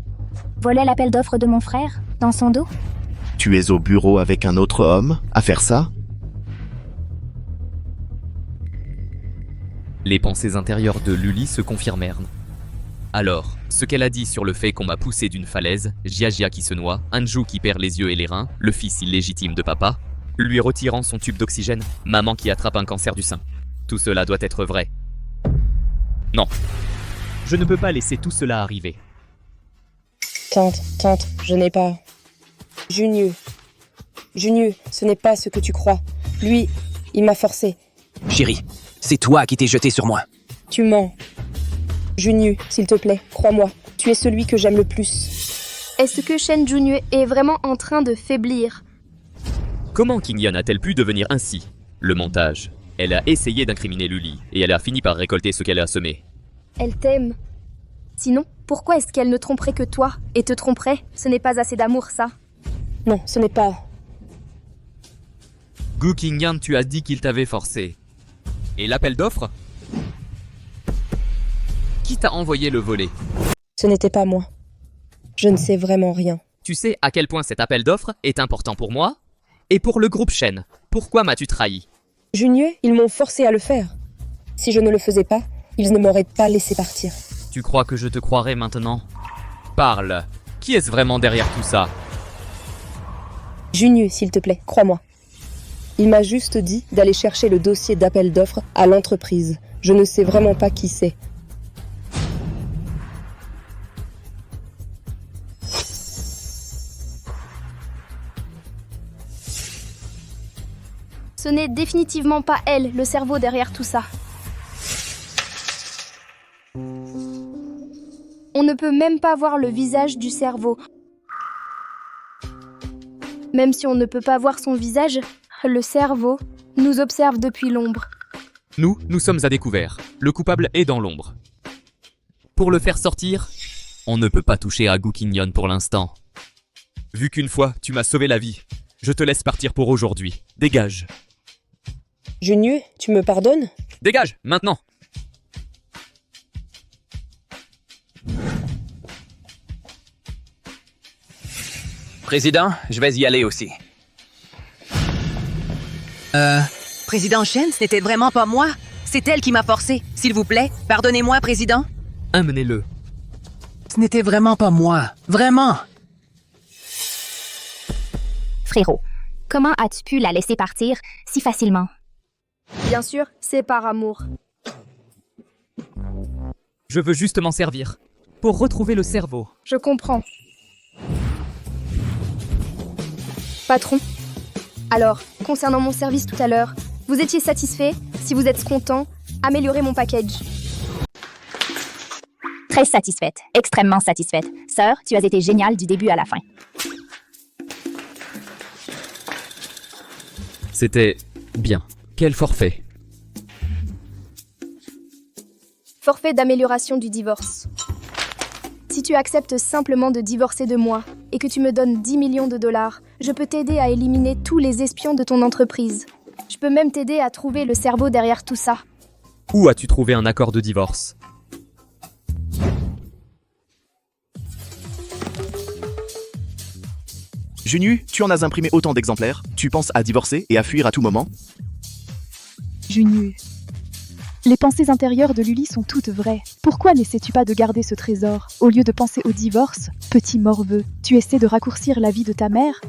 Voler l'appel d'offres de mon frère, dans son dos? Tu es au bureau avec un autre homme à faire ça? Les pensées intérieures de Luli se confirmèrent. Alors, ce qu'elle a dit sur le fait qu'on m'a poussé d'une falaise, Jiajia qui se noie, Anju qui perd les yeux et les reins, le fils illégitime de papa, lui retirant son tube d'oxygène, maman qui attrape un cancer du sein. Tout cela doit être vrai. Non. Je ne peux pas laisser tout cela arriver. Tante, je n'ai pas... Junior, ce n'est pas ce que tu crois. Lui, il m'a forcé. Chérie, c'est toi qui t'es jeté sur moi. Tu mens. Junior, s'il te plaît, crois-moi. Tu es celui que j'aime le plus. Est-ce que Shen Junyu est vraiment en train de faiblir? Comment Kingyan a-t-elle pu devenir ainsi? Le montage. Elle a essayé d'incriminer Luli, et elle a fini par récolter ce qu'elle a semé. Elle t'aime. Sinon, pourquoi est-ce qu'elle ne tromperait que toi et te tromperait? Ce n'est pas assez d'amour, ça. Non, ce n'est pas... Gu Kingyan, tu as dit qu'il t'avait forcé. Et l'appel d'offres? Qui t'a envoyé le voler? Ce n'était pas moi. Je ne sais vraiment rien. Tu sais à quel point cet appel d'offres est important pour moi? Et pour le groupe Shen. Pourquoi m'as-tu trahi? Junior, ils m'ont forcé à le faire. Si je ne le faisais pas, ils ne m'auraient pas laissé partir. Tu crois que je te croirais maintenant? Parle. Qui est-ce vraiment derrière tout ça? Junior, s'il te plaît, crois-moi. Il m'a juste dit d'aller chercher le dossier d'appel d'offres à l'entreprise. Je ne sais vraiment pas qui c'est. Ce n'est définitivement pas elle, le cerveau derrière tout ça. On ne peut même pas voir le visage du cerveau. Même si on ne peut pas voir son visage, le cerveau nous observe depuis l'ombre. Nous sommes à découvert. Le coupable est dans l'ombre. Pour le faire sortir, on ne peut pas toucher à Gu Kingyan pour l'instant. Vu qu'une fois, tu m'as sauvé la vie, je te laisse partir pour aujourd'hui. Dégage. Junyu, tu me pardonnes? Dégage, maintenant! Président, je vais y aller aussi. Président Shen, ce n'était vraiment pas moi. C'est elle qui m'a forcé. S'il vous plaît, pardonnez-moi, Président. Amenez-le. Ce n'était vraiment pas moi. Vraiment. Frérot, comment as-tu pu la laisser partir si facilement? Bien sûr, c'est par amour. Je veux juste m'en servir. Pour retrouver le cerveau. Je comprends. Patron. Alors, concernant mon service tout à l'heure, vous étiez satisfait? Si vous êtes content, améliorez mon package. Très satisfaite, extrêmement satisfaite. Sœur, tu as été géniale du début à la fin. C'était bien. Quel forfait? Forfait d'amélioration du divorce. Si tu acceptes simplement de divorcer de moi et que tu me donnes 10 millions de dollars, je peux t'aider à éliminer tous les espions de ton entreprise. Je peux même t'aider à trouver le cerveau derrière tout ça. Où as-tu trouvé un accord de divorce? Junyu, tu en as imprimé autant d'exemplaires? Tu penses à divorcer et à fuir à tout moment? Junyu. Les pensées intérieures de Luli sont toutes vraies. Pourquoi n'essaies-tu pas de garder ce trésor? Au lieu de penser au divorce, petit morveux, tu essaies de raccourcir la vie de ta mère?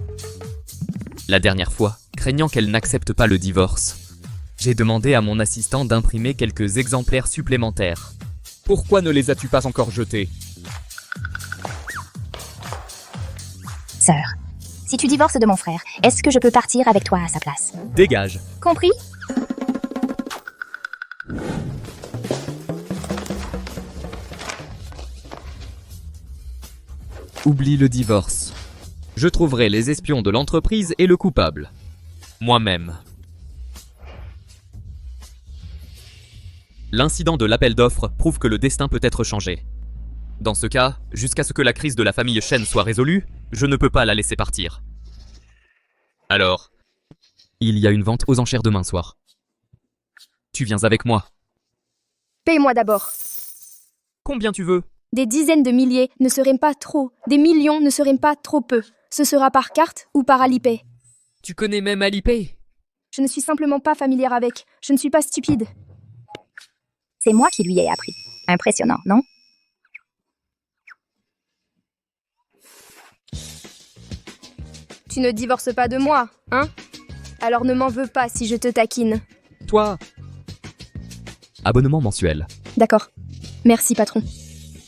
La dernière fois, craignant qu'elle n'accepte pas le divorce, j'ai demandé à mon assistant d'imprimer quelques exemplaires supplémentaires. Pourquoi ne les as-tu pas encore jetés? Sœur, si tu divorces de mon frère, est-ce que je peux partir avec toi à sa place? Dégage. Compris? Oublie le divorce. Je trouverai les espions de l'entreprise et le coupable. Moi-même. L'incident de l'appel d'offres prouve que le destin peut être changé. Dans ce cas, jusqu'à ce que la crise de la famille Shen soit résolue, je ne peux pas la laisser partir. Alors, il y a une vente aux enchères demain soir. Tu viens avec moi. Paye-moi d'abord. Combien tu veux? Des dizaines de milliers ne seraient pas trop. Des millions ne seraient pas trop peu. Ce sera par carte ou par Alipay. Tu connais même Alipay? Je ne suis simplement pas familière avec. Je ne suis pas stupide. C'est moi qui lui ai appris. Impressionnant, non? Tu ne divorces pas de moi, hein? Alors ne m'en veux pas si je te taquine. Toi. Abonnement mensuel. D'accord. Merci, patron.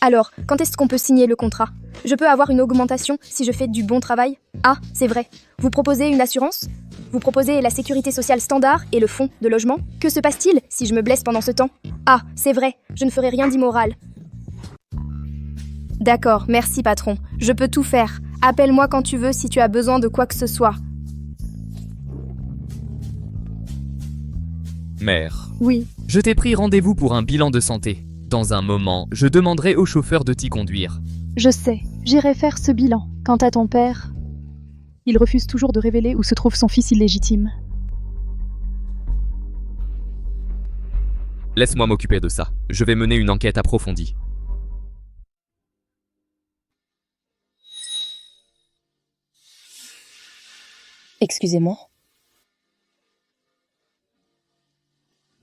Alors, quand est-ce qu'on peut signer le contrat? Je peux avoir une augmentation si je fais du bon travail? Ah, c'est vrai. Vous proposez une assurance? Vous proposez la sécurité sociale standard et le fonds de logement? Que se passe-t-il si je me blesse pendant ce temps? Ah, c'est vrai. Je ne ferai rien d'immoral. D'accord, merci, patron. Je peux tout faire. Appelle-moi quand tu veux si tu as besoin de quoi que ce soit. Mère. Oui. Je t'ai pris rendez-vous pour un bilan de santé. Dans un moment, je demanderai au chauffeur de t'y conduire. Je sais, j'irai faire ce bilan. Quant à ton père, il refuse toujours de révéler où se trouve son fils illégitime. Laisse-moi m'occuper de ça. Je vais mener une enquête approfondie. Excusez-moi.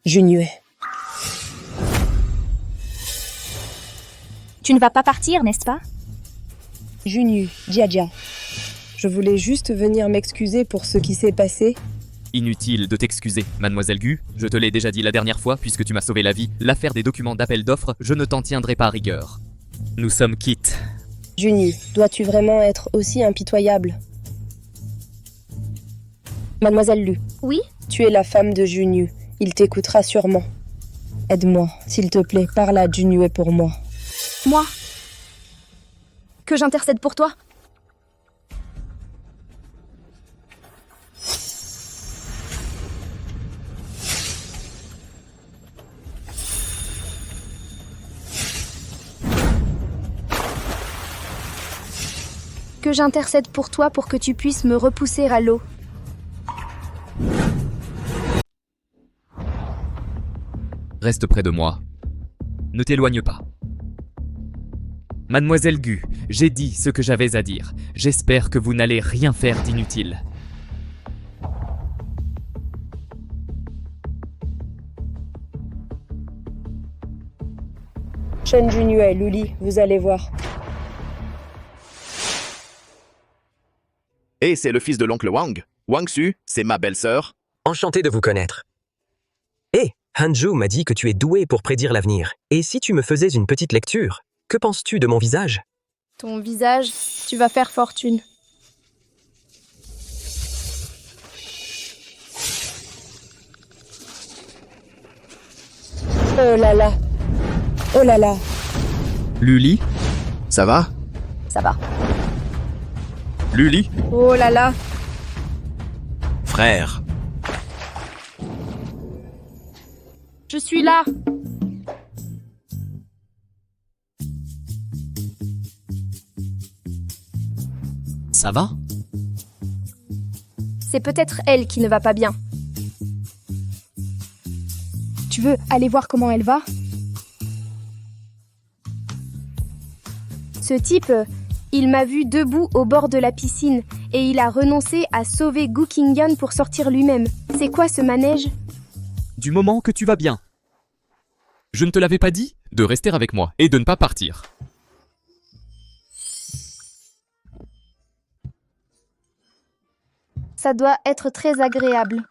Junyu. Tu ne vas pas partir, n'est-ce pas? Junyu, Jiajia. Je voulais juste venir m'excuser pour ce qui s'est passé. Inutile de t'excuser, mademoiselle Gu. Je te l'ai déjà dit la dernière fois puisque tu m'as sauvé la vie. L'affaire des documents d'appel d'offres, je ne t'en tiendrai pas à rigueur. Nous sommes quittes. Junyu, dois-tu vraiment être aussi impitoyable? Mademoiselle Lu. Oui? Tu es la femme de Junyu. Il t'écoutera sûrement. Aide-moi, s'il te plaît, parle à Junyu pour moi. Moi? Que j'intercède pour toi? Que j'intercède pour toi pour que tu puisses me repousser à l'eau. Reste près de moi. Ne t'éloigne pas. Mademoiselle Gu, j'ai dit ce que j'avais à dire. J'espère que vous n'allez rien faire d'inutile. Shen Junue, Luli, vous allez voir. Et c'est le fils de l'oncle Wang. Wang Su, c'est ma belle-sœur. Enchanté de vous connaître. Hé, Hanju m'a dit que tu es doué pour prédire l'avenir. Et si tu me faisais une petite lecture, que penses-tu de mon visage? Ton visage, tu vas faire fortune. Oh là là. Oh là là. Luli? Ça va? Ça va. Luli? Oh là là. Frère. Je suis là. Ça va? C'est peut-être elle qui ne va pas bien. Tu veux aller voir comment elle va? Ce type, il m'a vu debout au bord de la piscine et il a renoncé à sauver Gu Qingyan pour sortir lui-même. C'est quoi ce manège? Du moment que tu vas bien. Je ne te l'avais pas dit de rester avec moi et de ne pas partir. Ça doit être très agréable.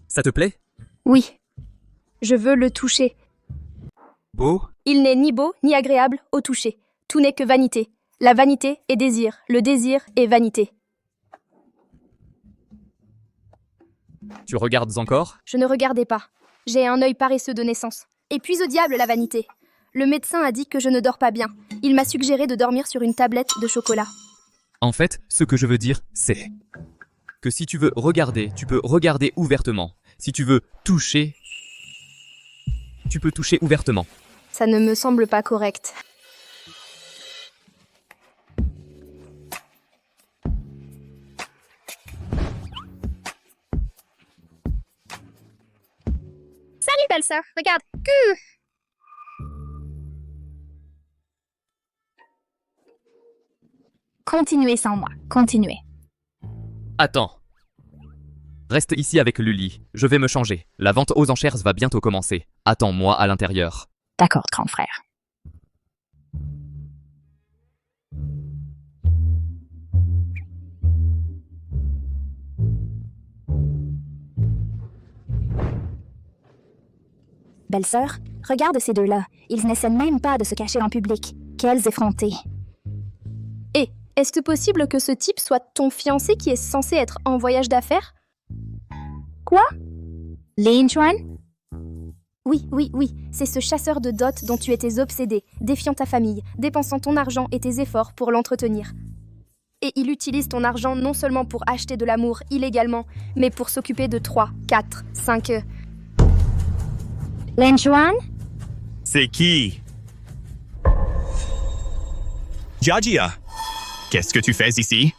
Ça te plaît? Oui. Je veux le toucher. Beau? Il n'est ni beau ni agréable au toucher. Tout n'est que vanité. La vanité est désir. Le désir est vanité. Tu regardes encore? Je ne regardais pas. J'ai un œil paresseux de naissance. Et puis au diable la vanité. Le médecin a dit que je ne dors pas bien. Il m'a suggéré de dormir sur une tablette de chocolat. En fait, ce que je veux dire, c'est que si tu veux regarder, tu peux regarder ouvertement. Si tu veux toucher, tu peux toucher ouvertement. Ça ne me semble pas correct. Salut, belle-sœur. Regarde. Continuez sans moi. Continuez. Attends. Reste ici avec Luli. Je vais me changer. La vente aux enchères va bientôt commencer. Attends-moi à l'intérieur. D'accord, grand frère. Belle-sœur, regarde ces deux-là. Ils n'essaient même pas de se cacher en public. Quels effrontés. Et est-ce possible que ce type soit ton fiancé qui est censé être en voyage d'affaires? Quoi? Lin Chuan? Oui, c'est ce chasseur de dot dont tu étais obsédé, défiant ta famille, dépensant ton argent et tes efforts pour l'entretenir. Et il utilise ton argent non seulement pour acheter de l'amour illégalement, mais pour s'occuper de 3, 4, 5... Lin Chuan? C'est qui? Jiajia, qu'est-ce que tu fais ici?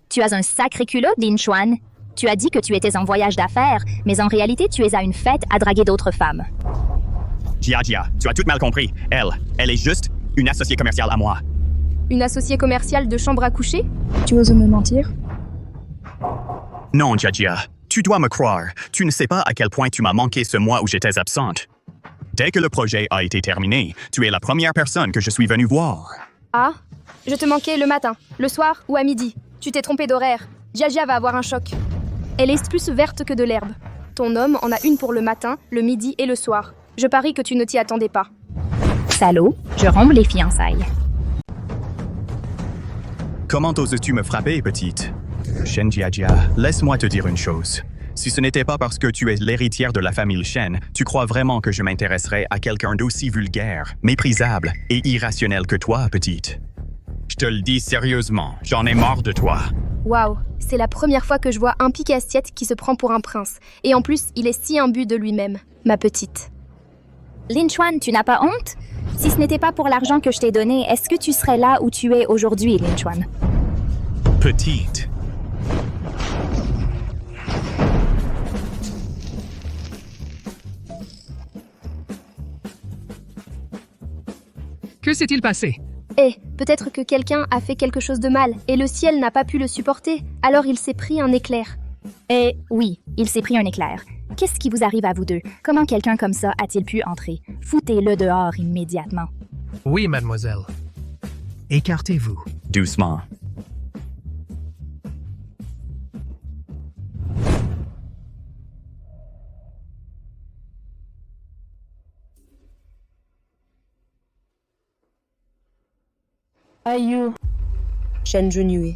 Tu as un sacré culot, Lin Chuan. Tu as dit que tu étais en voyage d'affaires, mais en réalité, tu es à une fête à draguer d'autres femmes. Jiajia, tu as tout mal compris. Elle est juste une associée commerciale à moi. Une associée commerciale de chambre à coucher? Tu oses me mentir? Non, Jiajia, tu dois me croire. Tu ne sais pas à quel point tu m'as manqué ce mois où j'étais absente. Dès que le projet a été terminé, tu es la première personne que je suis venue voir. Ah, je te manquais le matin, le soir ou à midi. Tu t'es trompé d'horaire. Jiajia va avoir un choc. Elle est plus verte que de l'herbe. Ton homme en a une pour le matin, le midi et le soir. Je parie que tu ne t'y attendais pas. Salaud, je romps les fiançailles. Comment oses-tu me frapper, petite? Shen Jiajia, laisse-moi te dire une chose. Si ce n'était pas parce que tu es l'héritière de la famille Shen, tu crois vraiment que je m'intéresserais à quelqu'un d'aussi vulgaire, méprisable et irrationnel que toi, petite? Je te le dis sérieusement, j'en ai marre de toi. Waouh, c'est la première fois que je vois un pique-assiette qui se prend pour un prince. Et en plus, il est si imbu de lui-même, ma petite. Lin Chuan, tu n'as pas honte? Si ce n'était pas pour l'argent que je t'ai donné, est-ce que tu serais là où tu es aujourd'hui, Lin Chuan? Petite. Que s'est-il passé? Peut-être que quelqu'un a fait quelque chose de mal, et le ciel n'a pas pu le supporter, alors il s'est pris un éclair. Oui, il s'est pris un éclair. Qu'est-ce qui vous arrive à vous deux? Comment quelqu'un comme ça a-t-il pu entrer? Foutez-le dehors immédiatement. Oui, mademoiselle. Écartez-vous. Doucement. Aïe. Shen Junue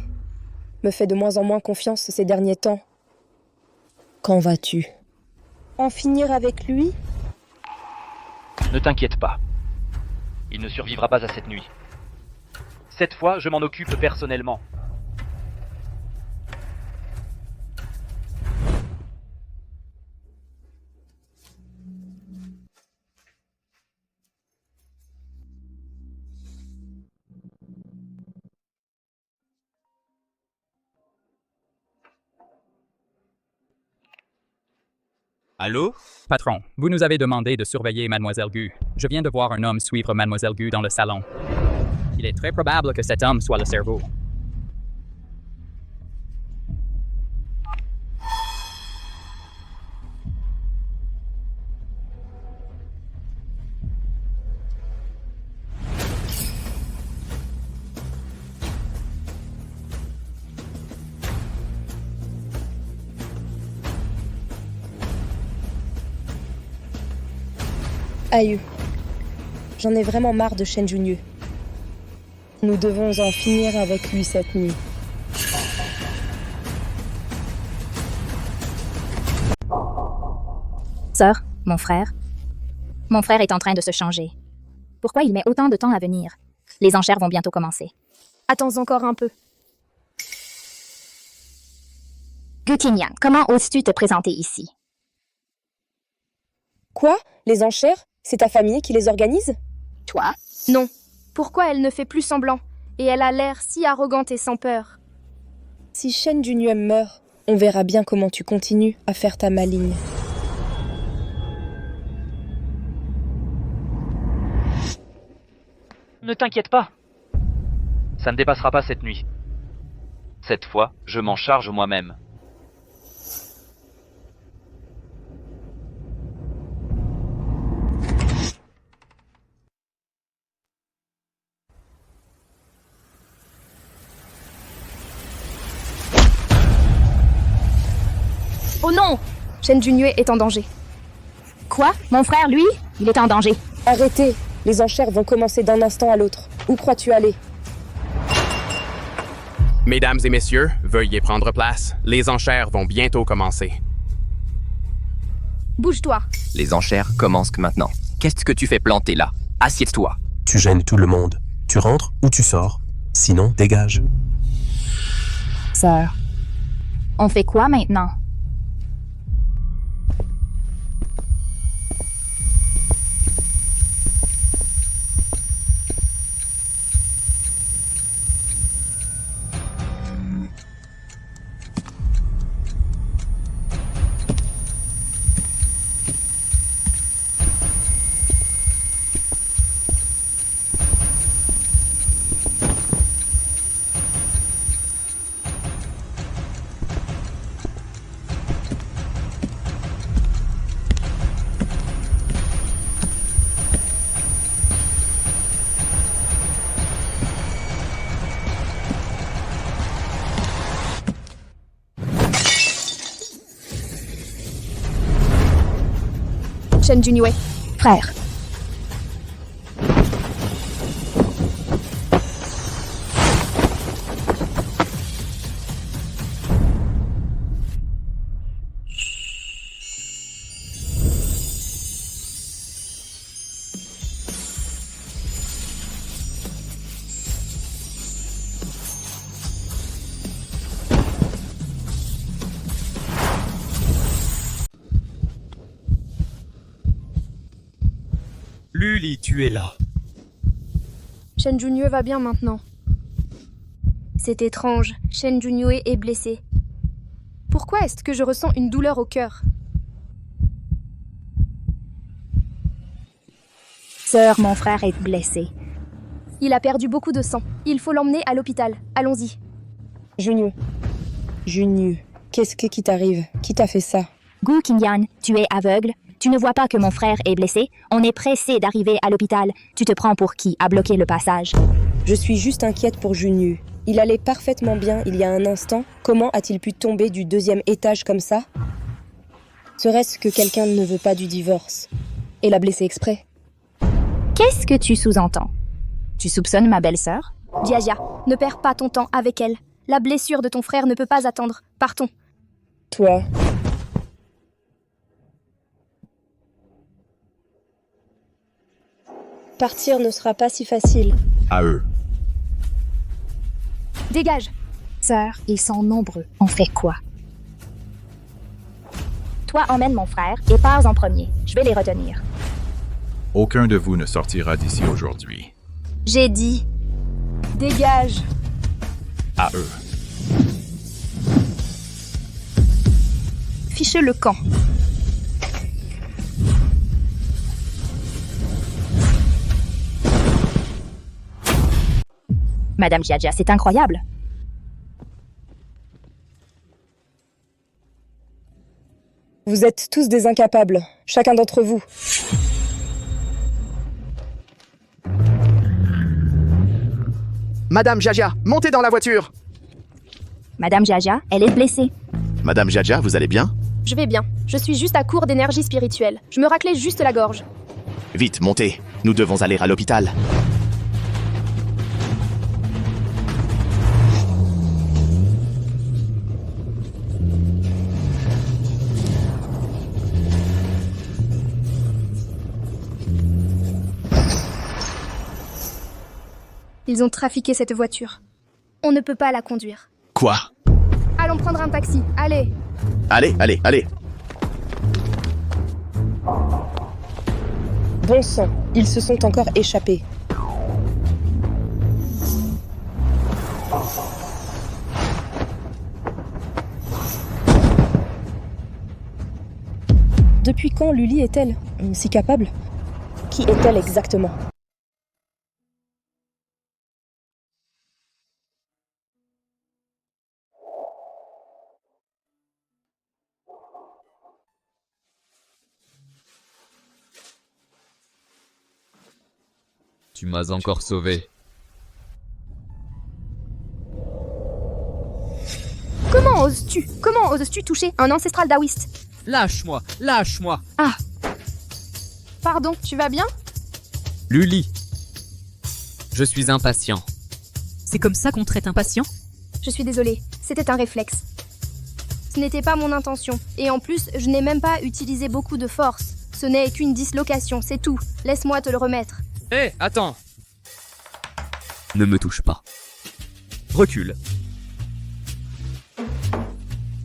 me fait de moins en moins confiance ces derniers temps. Qu'en vas-tu? En finir avec lui? Ne t'inquiète pas. Il ne survivra pas à cette nuit. Cette fois, je m'en occupe personnellement. Allô? Patron, vous nous avez demandé de surveiller Mademoiselle Gu. Je viens de voir un homme suivre Mademoiselle Gu dans le salon. Il est très probable que cet homme soit le cerveau. Aïe. J'en ai vraiment marre de Shen Junue. Nous devons en finir avec lui cette nuit. Sœur, mon frère est en train de se changer. Pourquoi il met autant de temps à venir? Les enchères vont bientôt commencer. Attends encore un peu. Gu Qingyang, comment oses-tu te présenter ici? Quoi? Les enchères? C'est ta famille qui les organise? Toi? Non. Pourquoi elle ne fait plus semblant? Et elle a l'air si arrogante et sans peur. Si Shen Junue meurt, on verra bien comment tu continues à faire ta maligne. Ne t'inquiète pas. Ça ne dépassera pas cette nuit. Cette fois, je m'en charge moi-même. Oh non! Shen Junue est en danger. Quoi? Mon frère, lui? Il est en danger. Arrêtez! Les enchères vont commencer d'un instant à l'autre. Où crois-tu aller? Mesdames et messieurs, veuillez prendre place. Les enchères vont bientôt commencer. Bouge-toi. Les enchères commencent maintenant. Qu'est-ce que tu fais planter là? Assieds-toi. Tu gênes tout le monde. Tu rentres ou tu sors. Sinon, dégage. Sœur, on fait quoi maintenant? Shen Junue. Frère. Luli, tu es là. Shen Junue va bien maintenant. C'est étrange, Shen Junue est blessé. Pourquoi est-ce que je ressens une douleur au cœur? Sœur, mon frère est blessé. Il a perdu beaucoup de sang. Il faut l'emmener à l'hôpital. Allons-y. Junyu, qu'est-ce qui t'arrive? Qui t'a fait ça? Gu Qingyan, tu es aveugle? Tu ne vois pas que mon frère est blessé? On est pressé d'arriver à l'hôpital. Tu te prends pour qui a bloqué le passage? Je suis juste inquiète pour Junyu. Il allait parfaitement bien il y a un instant. Comment a-t-il pu tomber du 2e étage comme ça? Serait-ce que quelqu'un ne veut pas du divorce et l'a blessé exprès? Qu'est-ce que tu sous-entends? Tu soupçonnes ma belle-sœur? Jiajia, ne perds pas ton temps avec elle. La blessure de ton frère ne peut pas attendre. Partons. Toi. Partir ne sera pas si facile. À eux. Dégage. Sœur, ils sont nombreux. On fait quoi? Toi, emmène mon frère et pars en premier. Je vais les retenir. Aucun de vous ne sortira d'ici aujourd'hui. J'ai dit. Dégage. À eux. Fichez le camp. Madame Jiajia, c'est incroyable. Vous êtes tous des incapables, chacun d'entre vous. Madame Jiajia, montez dans la voiture! Madame Jiajia, elle est blessée. Madame Jiajia, vous allez bien? Je vais bien. Je suis juste à court d'énergie spirituelle. Je me raclais juste la gorge. Vite, montez. Nous devons aller à l'hôpital. Ils ont trafiqué cette voiture. On ne peut pas la conduire. Quoi? Allons prendre un taxi. Allez. Allez. Bon sang, ils se sont encore échappés. Depuis quand Luli est-elle si capable? Qui est-elle exactement? Tu m'as encore sauvé. Comment oses-tu toucher un ancestral daoïste? Lâche-moi. Ah. Pardon, tu vas bien? Luli. Je suis impatient. C'est comme ça qu'on traite un patient? Je suis désolée, c'était un réflexe. Ce n'était pas mon intention. Et en plus, je n'ai même pas utilisé beaucoup de force. Ce n'est qu'une dislocation, c'est tout. Laisse-moi te le remettre. Hé, attends. Ne me touche pas. Recule.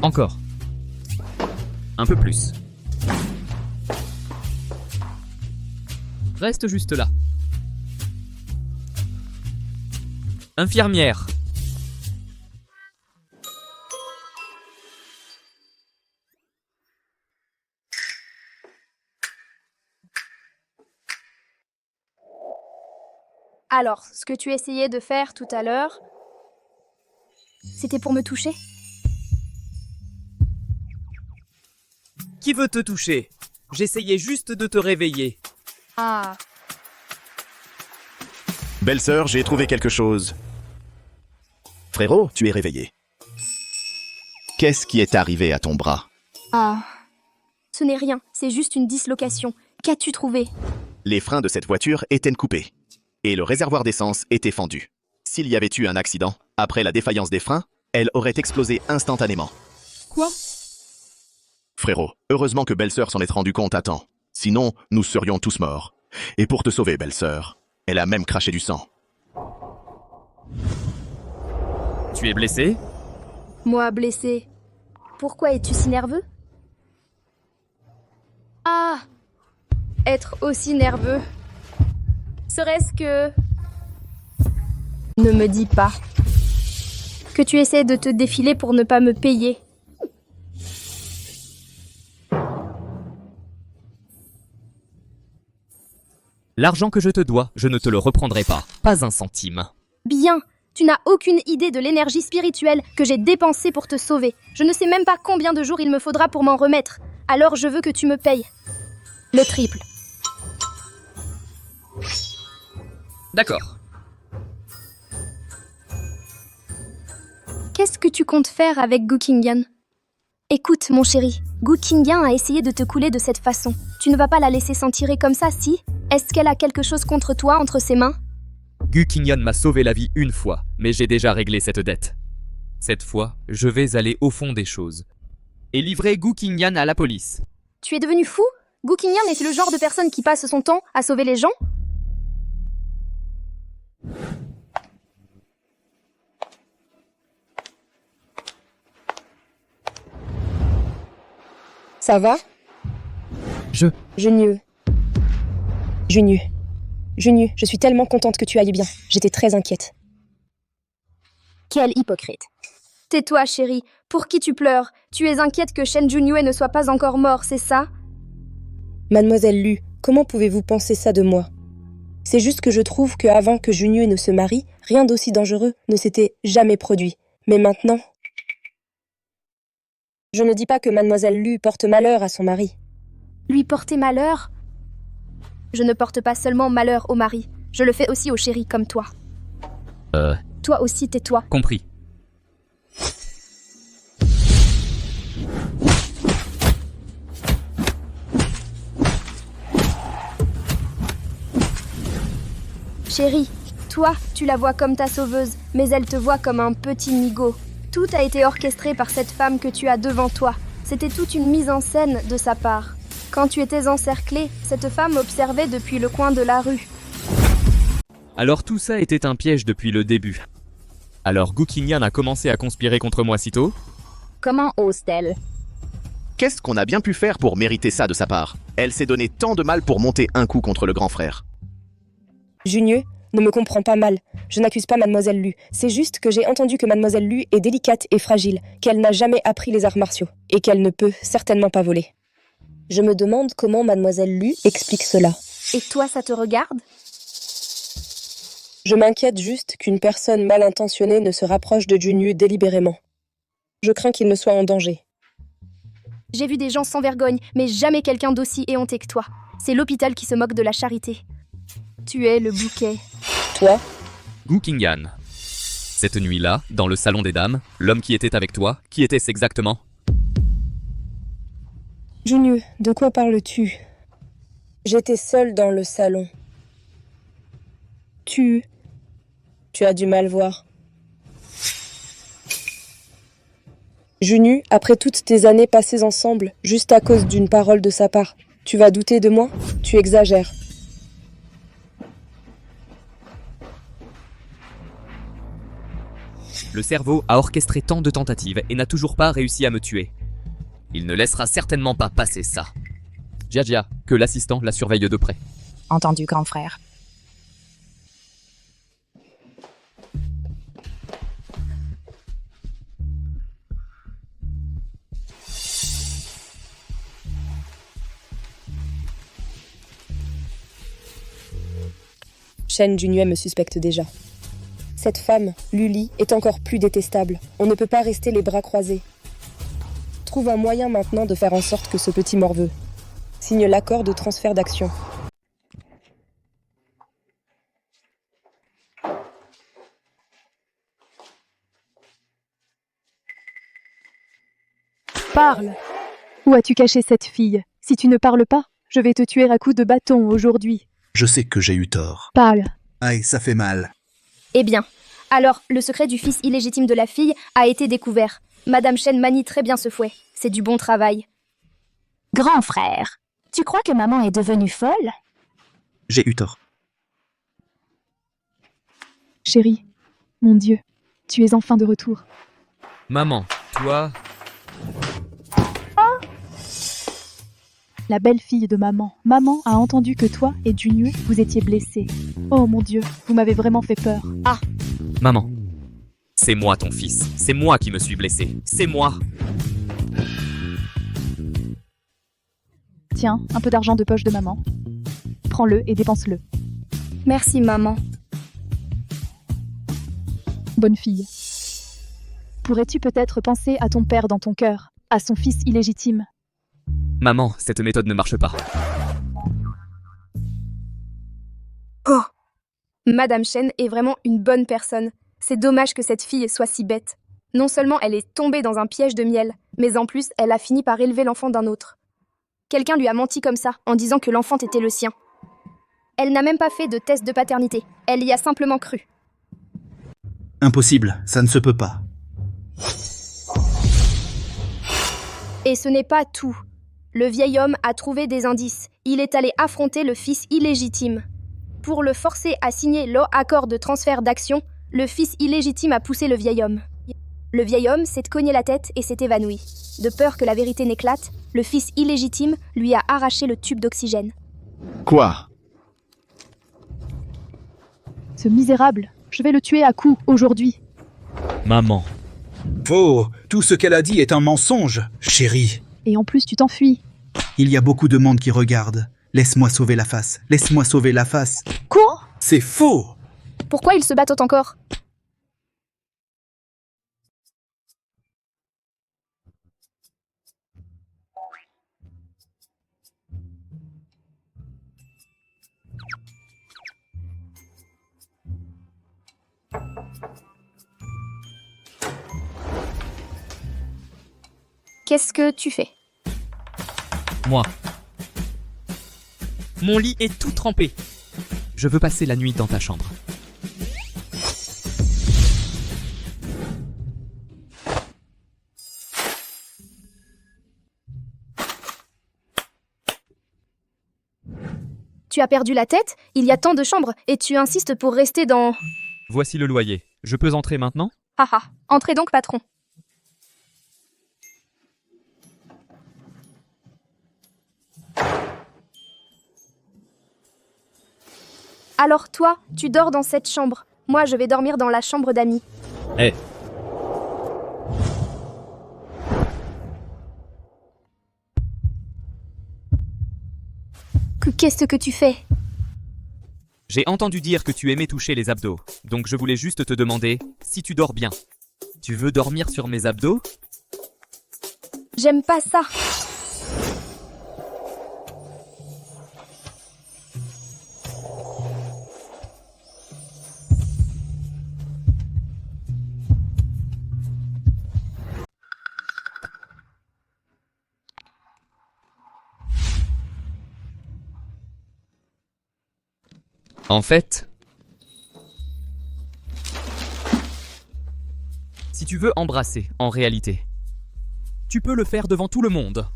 Encore. Un peu plus. Reste juste là. Infirmière. Alors, ce que tu essayais de faire tout à l'heure, c'était pour me toucher? Qui veut te toucher? J'essayais juste de te réveiller. Ah. Belle-sœur, j'ai trouvé quelque chose. Frérot, tu es réveillé. Qu'est-ce qui est arrivé à ton bras? Ah. Ce n'est rien, c'est juste une dislocation. Qu'as-tu trouvé? Les freins de cette voiture étaient coupés. Et le réservoir d'essence était fendu. S'il y avait eu un accident, après la défaillance des freins, elle aurait explosé instantanément. Quoi? Frérot, heureusement que belle-sœur s'en est rendu compte à temps. Sinon, nous serions tous morts. Et pour te sauver, belle-sœur, elle a même craché du sang. Tu es blessé? Moi, blessé. Pourquoi es-tu si nerveux? Ah! Être aussi nerveux. Serait-ce que... Ne me dis pas que tu essaies de te défiler pour ne pas me payer. L'argent que je te dois, je ne te le reprendrai pas. Pas un centime. Bien. Tu n'as aucune idée de l'énergie spirituelle que j'ai dépensée pour te sauver. Je ne sais même pas combien de jours il me faudra pour m'en remettre. Alors je veux que tu me payes. Le triple. D'accord. Qu'est-ce que tu comptes faire avec Gu Qingyan? Écoute, mon chéri, Gu Qingyan a essayé de te couler de cette façon. Tu ne vas pas la laisser s'en tirer comme ça, si? Est-ce qu'elle a quelque chose contre toi entre ses mains? Gu Qingyan m'a sauvé la vie une fois, mais j'ai déjà réglé cette dette. Cette fois, je vais aller au fond des choses. Et livrer Gu Qingyan à la police. Tu es devenu fou? Gu Qingyan est le genre de personne qui passe son temps à sauver les gens? Ça va? Junyu. Junyu, je suis tellement contente que tu ailles bien. J'étais très inquiète. Quel hypocrite. Tais-toi, chérie. Pour qui tu pleures? Tu es inquiète que Shen Junyue ne soit pas encore mort, c'est ça? Mademoiselle Lu, comment pouvez-vous penser ça de moi? C'est juste que je trouve qu'avant que Junyue ne se marie, rien d'aussi dangereux ne s'était jamais produit. Mais maintenant... Je ne dis pas que Mademoiselle Lu porte malheur à son mari. Lui porter malheur? Je ne porte pas seulement malheur au mari, je le fais aussi au chéri comme toi. Toi aussi, tais-toi. Compris. Chérie, toi, tu la vois comme ta sauveuse, mais elle te voit comme un petit nigaud. Tout a été orchestré par cette femme que tu as devant toi. C'était toute une mise en scène de sa part. Quand tu étais encerclé, cette femme observait depuis le coin de la rue. Alors tout ça était un piège depuis le début. Alors Gu Qingyan a commencé à conspirer contre moi sitôt? Comment ose-t-elle? Qu'est-ce qu'on a bien pu faire pour mériter ça de sa part? Elle s'est donné tant de mal pour monter un coup contre le grand frère. Junyue, ne me comprends pas mal. Je n'accuse pas Mademoiselle Lu. C'est juste que j'ai entendu que Mademoiselle Lu est délicate et fragile, qu'elle n'a jamais appris les arts martiaux, et qu'elle ne peut certainement pas voler. Je me demande comment Mademoiselle Lu explique cela. Et toi, ça te regarde? Je m'inquiète juste qu'une personne mal intentionnée ne se rapproche de Junyue délibérément. Je crains qu'il ne soit en danger. J'ai vu des gens sans vergogne, mais jamais quelqu'un d'aussi éhonté que toi. C'est l'hôpital qui se moque de la charité. Tu es le bouquet. Toi? Gu Qingyan. Cette nuit-là, dans le salon des dames, l'homme qui était avec toi, qui était-ce exactement? Junyue, de quoi parles-tu? J'étais seule dans le salon. Tu as du mal voir. Junyue, après toutes tes années passées ensemble, juste à cause d'une parole de sa part, tu vas douter de moi? Tu exagères. Le cerveau a orchestré tant de tentatives et n'a toujours pas réussi à me tuer. Il ne laissera certainement pas passer ça. Jia, que l'assistant la surveille de près. Entendu, grand frère. Shen Junyue me suspecte déjà. Cette femme, Luli, est encore plus détestable. On ne peut pas rester les bras croisés. Trouve un moyen maintenant de faire en sorte que ce petit morveux signe l'accord de transfert d'action. Parle! Où as-tu caché cette fille? Si tu ne parles pas, je vais te tuer à coups de bâton aujourd'hui. Je sais que j'ai eu tort. Parle! Aïe, ça fait mal. Eh bien, alors, le secret du fils illégitime de la fille a été découvert. Madame Shen manie très bien ce fouet. C'est du bon travail. Grand frère, tu crois que maman est devenue folle? J'ai eu tort. Chérie, mon Dieu, tu es enfin de retour. Maman, toi... La belle-fille de maman. Maman a entendu que toi et Junyue, vous étiez blessés. Oh mon Dieu, vous m'avez vraiment fait peur. Ah! Maman, c'est moi ton fils. C'est moi qui me suis blessé. C'est moi! Tiens, un peu d'argent de poche de maman. Prends-le et dépense-le. Merci, maman. Bonne fille. Pourrais-tu peut-être penser à ton père dans ton cœur, à son fils illégitime? Maman, cette méthode ne marche pas. Oh. Madame Shen est vraiment une bonne personne. C'est dommage que cette fille soit si bête. Non seulement elle est tombée dans un piège de miel, mais en plus, elle a fini par élever l'enfant d'un autre. Quelqu'un lui a menti comme ça, en disant que l'enfant était le sien. Elle n'a même pas fait de test de paternité. Elle y a simplement cru. Impossible, ça ne se peut pas. Et ce n'est pas tout. Le vieil homme a trouvé des indices. Il est allé affronter le fils illégitime. Pour le forcer à signer l'accord de transfert d'action, le fils illégitime a poussé le vieil homme. Le vieil homme s'est cogné la tête et s'est évanoui. De peur que la vérité n'éclate, le fils illégitime lui a arraché le tube d'oxygène. Quoi? Ce misérable, je vais le tuer à coups aujourd'hui. Maman. Faux, tout ce qu'elle a dit est un mensonge, chérie. Et en plus, tu t'enfuis. Il y a beaucoup de monde qui regarde. Laisse-moi sauver la face, laisse-moi sauver la face. Quoi? C'est faux! Pourquoi ils se battent encore? Qu'est-ce que tu fais? Moi. Mon lit est tout trempé. Je veux passer la nuit dans ta chambre. Tu as perdu la tête? Il y a tant de chambres et tu insistes pour rester dans... Voici le loyer. Je peux entrer maintenant? Haha, entrez donc, patron. Alors toi, tu dors dans cette chambre. Moi, je vais dormir dans la chambre d'amis. Hé. Qu'est-ce que tu fais? J'ai entendu dire que tu aimais toucher les abdos, donc je voulais juste te demander si tu dors bien. Tu veux dormir sur mes abdos? J'aime pas ça. En fait, si tu veux embrasser, en réalité, tu peux le faire devant tout le monde.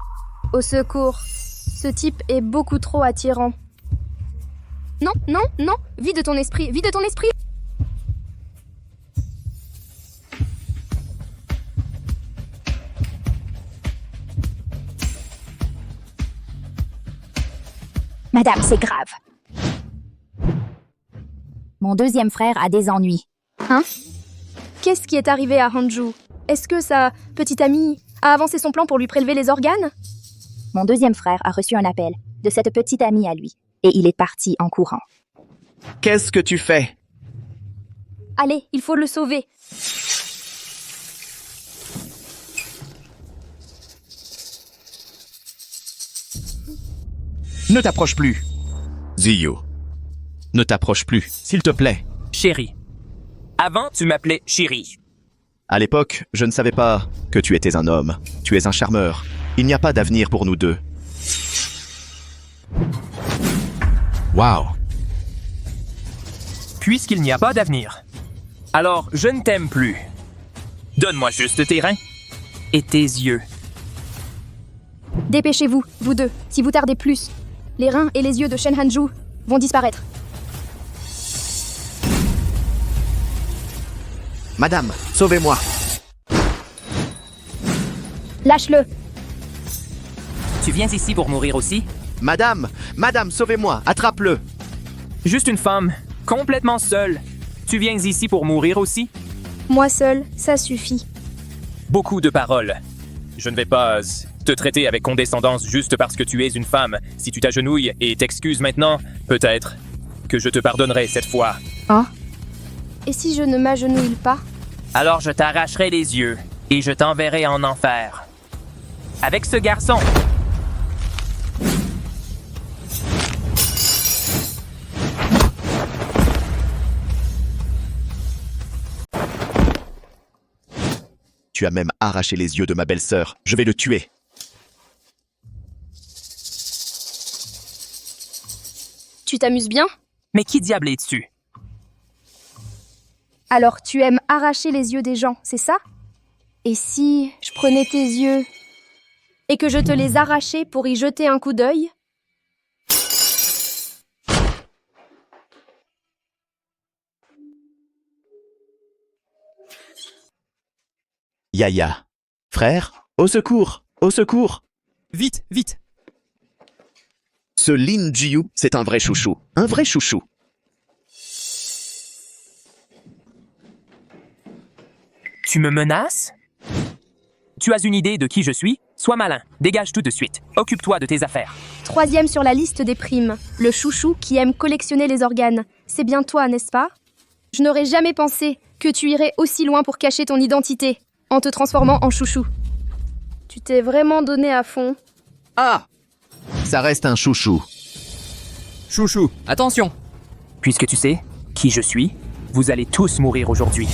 Au secours, ce type est beaucoup trop attirant. Non, non, non, vide ton esprit, vide ton esprit. Madame, c'est grave. Mon deuxième frère a des ennuis. Hein? Qu'est-ce qui est arrivé à Hanju? Est-ce que sa petite amie a avancé son plan pour lui prélever les organes? Mon deuxième frère a reçu un appel de cette petite amie à lui, et il est parti en courant. Qu'est-ce que tu fais? Allez, il faut le sauver. Ne t'approche plus. Ziyu. Ne t'approche plus, s'il te plaît. Chérie. Avant, tu m'appelais chérie. À l'époque, je ne savais pas que tu étais un homme. Tu es un charmeur. Il n'y a pas d'avenir pour nous deux. Waouh. Puisqu'il n'y a pas d'avenir, alors je ne t'aime plus. Donne-moi juste tes reins et tes yeux. Dépêchez-vous, vous deux, si vous tardez plus. Les reins et les yeux de Shen Hanju vont disparaître. Madame, sauvez-moi. Lâche-le. Tu viens ici pour mourir aussi? Madame, sauvez-moi, attrape-le. Juste une femme, complètement seule. Tu viens ici pour mourir aussi? Moi seule, ça suffit. Beaucoup de paroles. Je ne vais pas te traiter avec condescendance juste parce que tu es une femme. Si tu t'agenouilles et t'excuses maintenant, peut-être que je te pardonnerai cette fois. Hein? Et si je ne m'agenouille pas? Alors je t'arracherai les yeux et je t'enverrai en enfer. Avec ce garçon. Tu as même arraché les yeux de ma belle-sœur. Je vais le tuer. Tu t'amuses bien? Mais qui diable est dessus? Alors tu aimes arracher les yeux des gens, c'est ça? Et si je prenais tes yeux et que je te les arrachais pour y jeter un coup d'œil? Yaya. Frère, au secours! Au secours! Vite, vite! Ce Lin Jiu, c'est un vrai chouchou. Un vrai chouchou. Tu me menaces? Tu as une idée de qui je suis? Sois malin. Dégage tout de suite. Occupe-toi de tes affaires. 3e sur la liste des primes. Le chouchou qui aime collectionner les organes. C'est bien toi, n'est-ce pas? Je n'aurais jamais pensé que tu irais aussi loin pour cacher ton identité, en te transformant en chouchou. Tu t'es vraiment donné à fond. Ah! Ça reste un chouchou. Chouchou, attention! Puisque tu sais qui je suis, vous allez tous mourir aujourd'hui.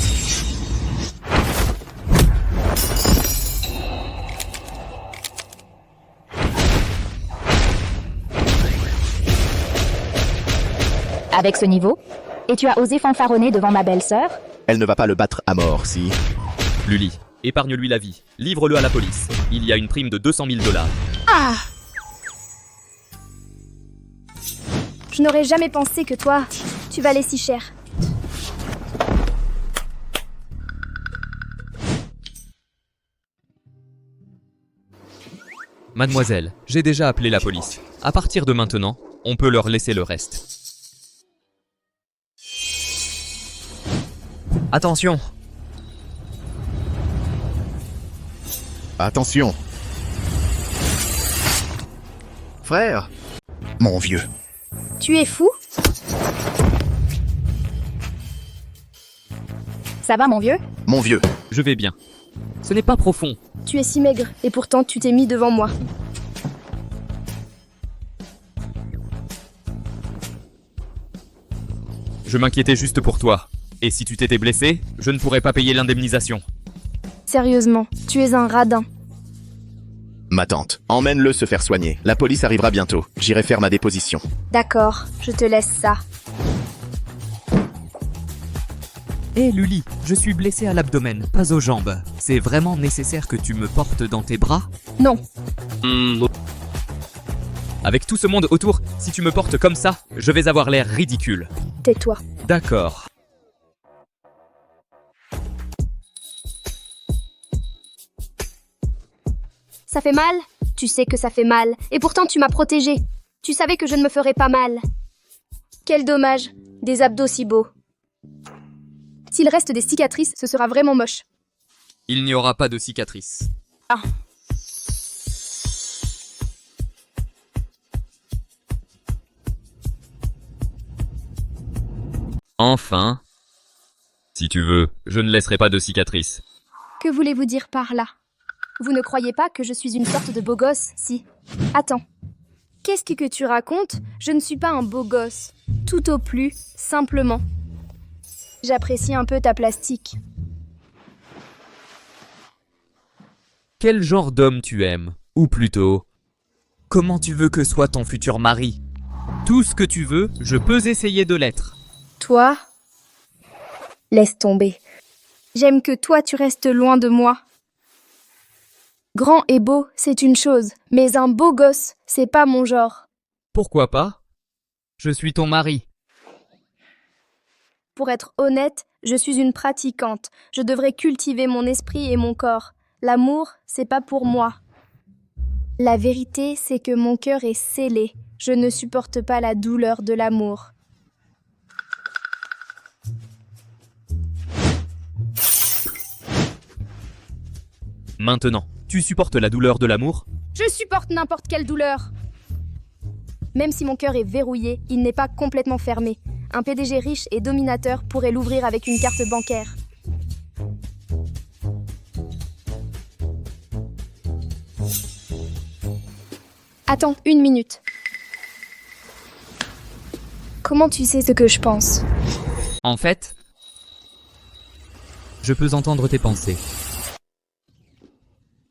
Avec ce niveau? Et tu as osé fanfaronner devant ma belle-sœur? Elle ne va pas le battre à mort, si... Lully, épargne-lui la vie. Livre-le à la police. Il y a une prime de 200 000 $. Ah! Je n'aurais jamais pensé que toi, tu valais si cher. Mademoiselle, j'ai déjà appelé la police. À partir de maintenant, on peut leur laisser le reste. Attention! Attention! Frère! Mon vieux. Tu es fou? Ça va, mon vieux? Mon vieux. Je vais bien. Ce n'est pas profond. Tu es si maigre, et pourtant tu t'es mis devant moi. Je m'inquiétais juste pour toi. Et si tu t'étais blessé, je ne pourrais pas payer l'indemnisation. Sérieusement, tu es un radin. Ma tante, emmène-le se faire soigner. La police arrivera bientôt. J'irai faire ma déposition. D'accord, je te laisse ça. Hé Lully, je suis blessé à l'abdomen, pas aux jambes. C'est vraiment nécessaire que tu me portes dans tes bras? Non. Avec tout ce monde autour, si tu me portes comme ça, je vais avoir l'air ridicule. Tais-toi. D'accord. Ça fait mal? Tu sais que ça fait mal, et pourtant tu m'as protégée. Tu savais que je ne me ferais pas mal. Quel dommage, des abdos si beaux. S'il reste des cicatrices, ce sera vraiment moche. Il n'y aura pas de cicatrices. Ah. Enfin. Si tu veux, je ne laisserai pas de cicatrices. Que voulez-vous dire par là? Vous ne croyez pas que je suis une sorte de beau gosse, si? Attends. Qu'est-ce que tu racontes? Je ne suis pas un beau gosse. Tout au plus, simplement. J'apprécie un peu ta plastique. Quel genre d'homme tu aimes? Ou plutôt, comment tu veux que soit ton futur mari? Tout ce que tu veux, je peux essayer de l'être. Toi? Laisse tomber. J'aime que toi tu restes loin de moi. Grand et beau, c'est une chose, mais un beau gosse, c'est pas mon genre. Pourquoi pas? Je suis ton mari. Pour être honnête, je suis une pratiquante. Je devrais cultiver mon esprit et mon corps. L'amour, c'est pas pour moi. La vérité, c'est que mon cœur est scellé. Je ne supporte pas la douleur de l'amour. Maintenant, tu supportes la douleur de l'amour? Je supporte n'importe quelle douleur. Même si mon cœur est verrouillé, il n'est pas complètement fermé. Un PDG riche et dominateur pourrait l'ouvrir avec une carte bancaire. Attends, 1 minute. Comment tu sais ce que je pense? En fait, je peux entendre tes pensées.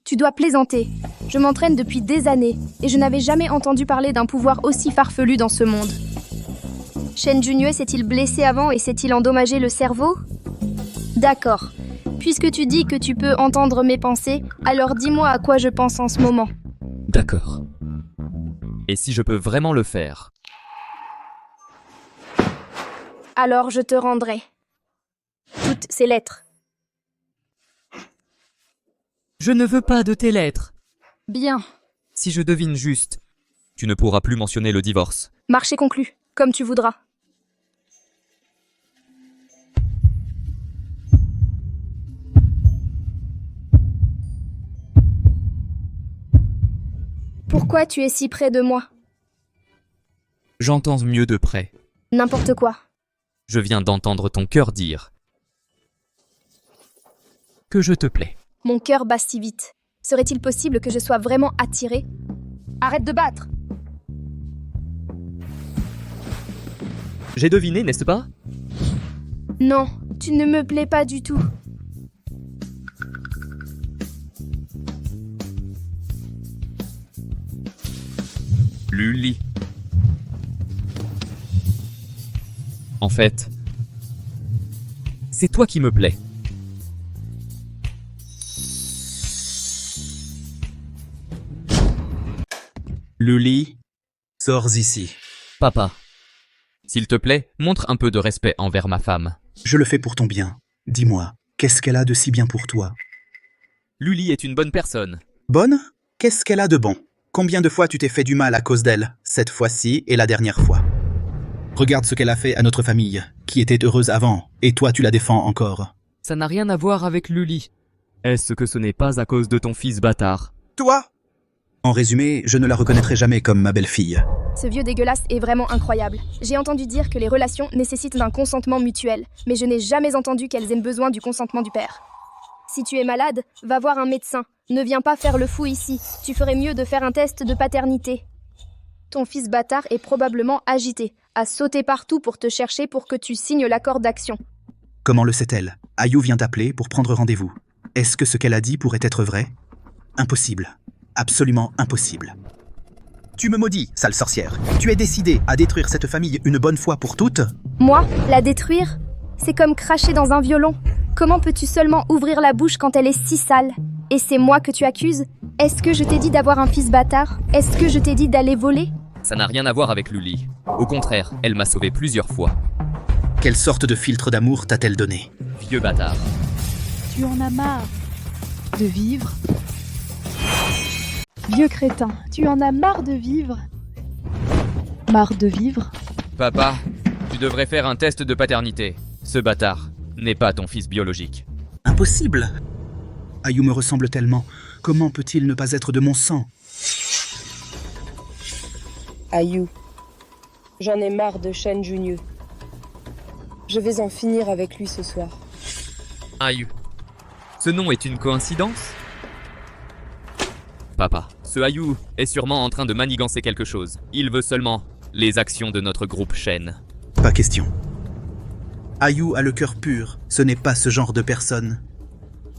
Tu dois plaisanter. Je m'entraîne depuis des années et je n'avais jamais entendu parler d'un pouvoir aussi farfelu dans ce monde. Shen Junue s'est-il blessé avant et s'est-il endommagé le cerveau? D'accord. Puisque tu dis que tu peux entendre mes pensées, alors dis-moi à quoi je pense en ce moment. D'accord. Et si je peux vraiment le faire? Alors je te rendrai toutes ces lettres. Je ne veux pas de tes lettres. Bien. Si je devine juste, tu ne pourras plus mentionner le divorce. Marché conclu, comme tu voudras. Pourquoi tu es si près de moi? J'entends mieux de près. N'importe quoi. Je viens d'entendre ton cœur dire que je te plais. Mon cœur bat si vite. Serait-il possible que je sois vraiment attirée? Arrête de battre! J'ai deviné, n'est-ce pas? Non, tu ne me plais pas du tout. Luli. En fait, c'est toi qui me plais. Luli, sors ici. Papa, s'il te plaît, montre un peu de respect envers ma femme. Je le fais pour ton bien. Dis-moi, qu'est-ce qu'elle a de si bien pour toi? Luli est une bonne personne. Bonne? Qu'est-ce qu'elle a de bon? Combien de fois tu t'es fait du mal à cause d'elle? Cette fois-ci et la dernière fois. Regarde ce qu'elle a fait à notre famille, qui était heureuse avant, et toi tu la défends encore. Ça n'a rien à voir avec Luli. Est-ce que ce n'est pas à cause de ton fils bâtard? Toi? En résumé, je ne la reconnaîtrai jamais comme ma belle-fille. Ce vieux dégueulasse est vraiment incroyable. J'ai entendu dire que les relations nécessitent un consentement mutuel, mais je n'ai jamais entendu qu'elles aient besoin du consentement du père. Si tu es malade, va voir un médecin. Ne viens pas faire le fou ici. Tu ferais mieux de faire un test de paternité. Ton fils bâtard est probablement agité, a sauté partout pour te chercher pour que tu signes l'accord d'action. Comment le sait-elle? Ayu vient t'appeler pour prendre rendez-vous. Est-ce que ce qu'elle a dit pourrait être vrai? Impossible. Absolument impossible. Tu me maudis, sale sorcière. Tu es décidée à détruire cette famille une bonne fois pour toutes? Moi, la détruire? C'est comme cracher dans un violon. Comment peux-tu seulement ouvrir la bouche quand elle est si sale? Et c'est moi que tu accuses? Est-ce que je t'ai dit d'avoir un fils bâtard? Est-ce que je t'ai dit d'aller voler? Ça n'a rien à voir avec Luli. Au contraire, elle m'a sauvé plusieurs fois. Quelle sorte de filtre d'amour t'a-t-elle donné? Vieux bâtard. Tu en as marre de vivre? Vieux crétin, tu en as marre de vivre? Marre de vivre? Papa, tu devrais faire un test de paternité. Ce bâtard n'est pas ton fils biologique. Impossible! Ayu me ressemble tellement. Comment peut-il ne pas être de mon sang? Ayu, j'en ai marre de Shen Junue. Je vais en finir avec lui ce soir. Ayu. Ce nom est une coïncidence? Papa, ce Ayu est sûrement en train de manigancer quelque chose. Il veut seulement les actions de notre groupe Shen. Pas question. Ayu a le cœur pur. Ce n'est pas ce genre de personne.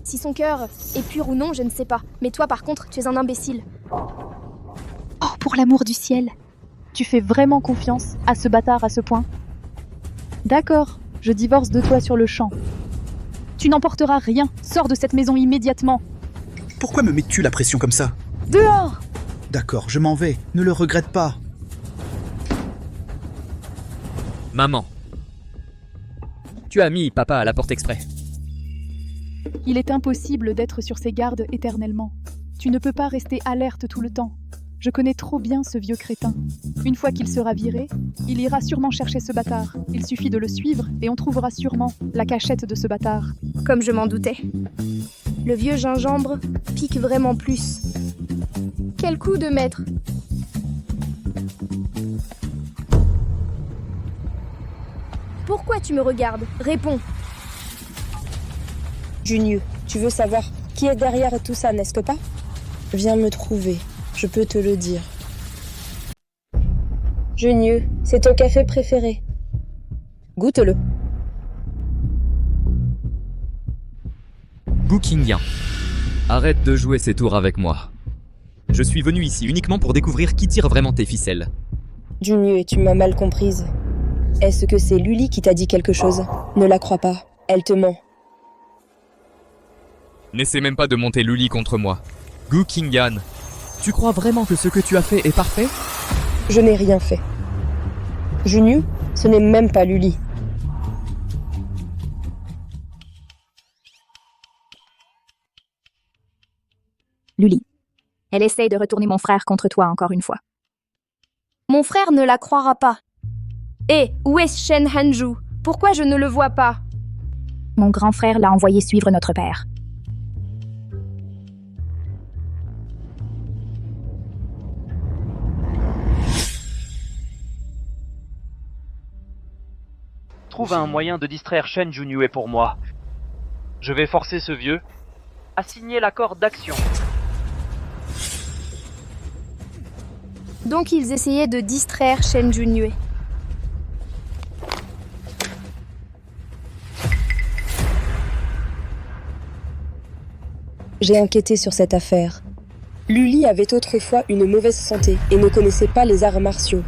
Si son cœur est pur ou non, je ne sais pas. Mais toi, par contre, tu es un imbécile. Oh, pour l'amour du ciel! Tu fais vraiment confiance à ce bâtard à ce point? D'accord, je divorce de toi sur le champ. Tu n'emporteras rien. Sors de cette maison immédiatement. Pourquoi me mets-tu la pression comme ça? Dehors! D'accord, je m'en vais. Ne le regrette pas. Maman. Tu as mis papa à la porte exprès. Il est impossible d'être sur ses gardes éternellement. Tu ne peux pas rester alerte tout le temps. Je connais trop bien ce vieux crétin. Une fois qu'il sera viré, il ira sûrement chercher ce bâtard. Il suffit de le suivre et on trouvera sûrement la cachette de ce bâtard. Comme je m'en doutais. Le vieux gingembre pique vraiment plus Quel coup de maître! Pourquoi tu me regardes? Réponds! Junieux, tu veux savoir qui est derrière tout ça, n'est-ce que pas? Viens me trouver, je peux te le dire. Junieux, c'est ton café préféré. Goûte-le. Gu Qingyan, arrête de jouer ces tours avec moi. Je suis venu ici uniquement pour découvrir qui tire vraiment tes ficelles. Junieux, tu m'as mal comprise. Est-ce que c'est Luli qui t'a dit quelque chose? Ne la crois pas, elle te ment. N'essaie même pas de monter Luli contre moi. Gu Qingyan, tu crois vraiment que ce que tu as fait est parfait? Je n'ai rien fait. Junieux, ce n'est même pas Luli. Luli. Elle essaye de retourner mon frère contre toi encore une fois. Mon frère ne la croira pas. Hé, où est Shen Hanju? Pourquoi je ne le vois pas? Mon grand frère l'a envoyé suivre notre père. Trouve un moyen de distraire Shen Junue pour moi. Je vais forcer ce vieux à signer l'accord d'action. Donc ils essayaient de distraire Shen Junue. J'ai enquêté sur cette affaire. Luli avait autrefois une mauvaise santé et ne connaissait pas les arts martiaux.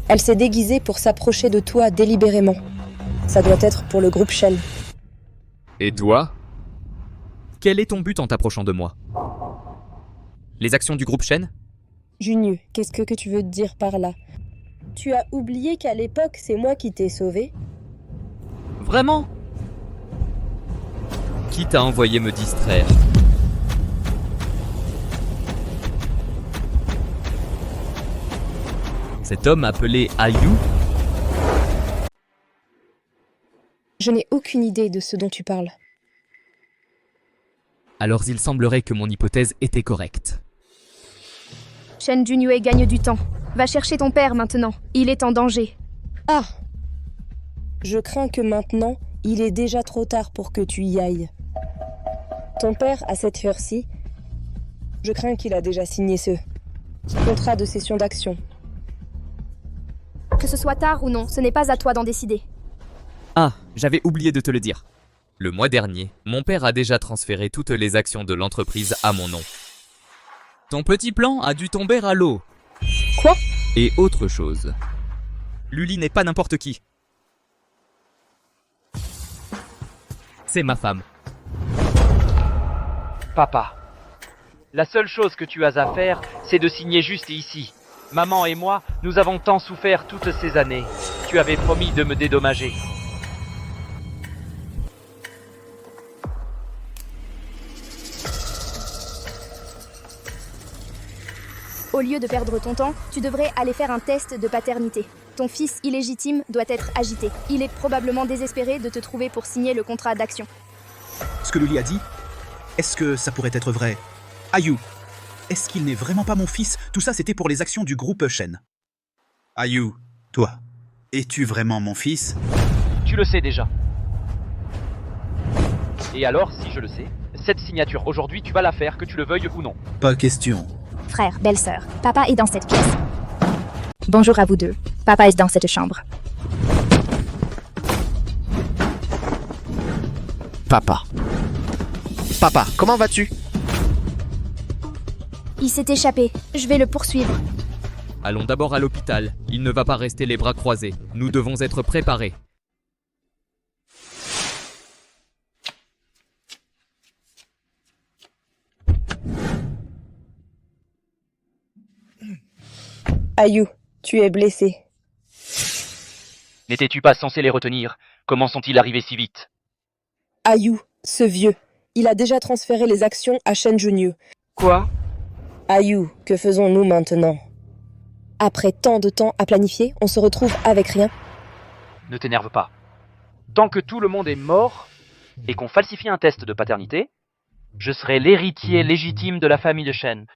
Elle s'est déguisée pour s'approcher de toi délibérément. Ça doit être pour le groupe Shen. Et toi? Quel est ton but en t'approchant de moi? Les actions du groupe Shen? Junieux, qu'est-ce que tu veux dire par là? Tu as oublié qu'à l'époque, c'est moi qui t'ai sauvé? Vraiment? Qui t'a envoyé me distraire? Cet homme appelé Ayu? Je n'ai aucune idée de ce dont tu parles. Alors il semblerait que mon hypothèse était correcte. Shen Junue gagne du temps. Va chercher ton père maintenant. Il est en danger. Ah! Je crains que maintenant, il est déjà trop tard pour que tu y ailles. Ton père, à cette heure-ci, je crains qu'il a déjà signé ce contrat de cession d'action. Que ce soit tard ou non, ce n'est pas à toi d'en décider. Ah, j'avais oublié de te le dire. Le mois dernier, mon père a déjà transféré toutes les actions de l'entreprise à mon nom. Ton petit plan a dû tomber à l'eau. Quoi? Et autre chose. Luli n'est pas n'importe qui. C'est ma femme. Papa, la seule chose que tu as à faire, c'est de signer juste ici. Maman et moi, nous avons tant souffert toutes ces années. Tu avais promis de me dédommager. Au lieu de perdre ton temps, tu devrais aller faire un test de paternité. Ton fils illégitime doit être agité. Il est probablement désespéré de te trouver pour signer le contrat d'action. Ce que Luli a dit, est-ce que ça pourrait être vrai? Ayu, est-ce qu'il n'est vraiment pas mon fils? Tout ça, c'était pour les actions du groupe Shen. Ayu, toi, es-tu vraiment mon fils? Tu le sais déjà. Et alors, si je le sais, cette signature aujourd'hui, tu vas la faire, que tu le veuilles ou non. Pas question. Frère, belle-sœur, papa est dans cette pièce. Bonjour à vous deux. Papa est dans cette chambre. Papa. Papa, comment vas-tu? Il s'est échappé. Je vais le poursuivre. Allons d'abord à l'hôpital. Il ne va pas rester les bras croisés. Nous devons être préparés. Ayu, tu es blessé. N'étais-tu pas censé les retenir? Comment sont-ils arrivés si vite? Ayu, ce vieux, il a déjà transféré les actions à Shen Junue. Quoi? Ayu, que faisons-nous maintenant? Après tant de temps à planifier, on se retrouve avec rien. Ne t'énerve pas. Tant que tout le monde est mort et qu'on falsifie un test de paternité, je serai l'héritier légitime de la famille de Shen.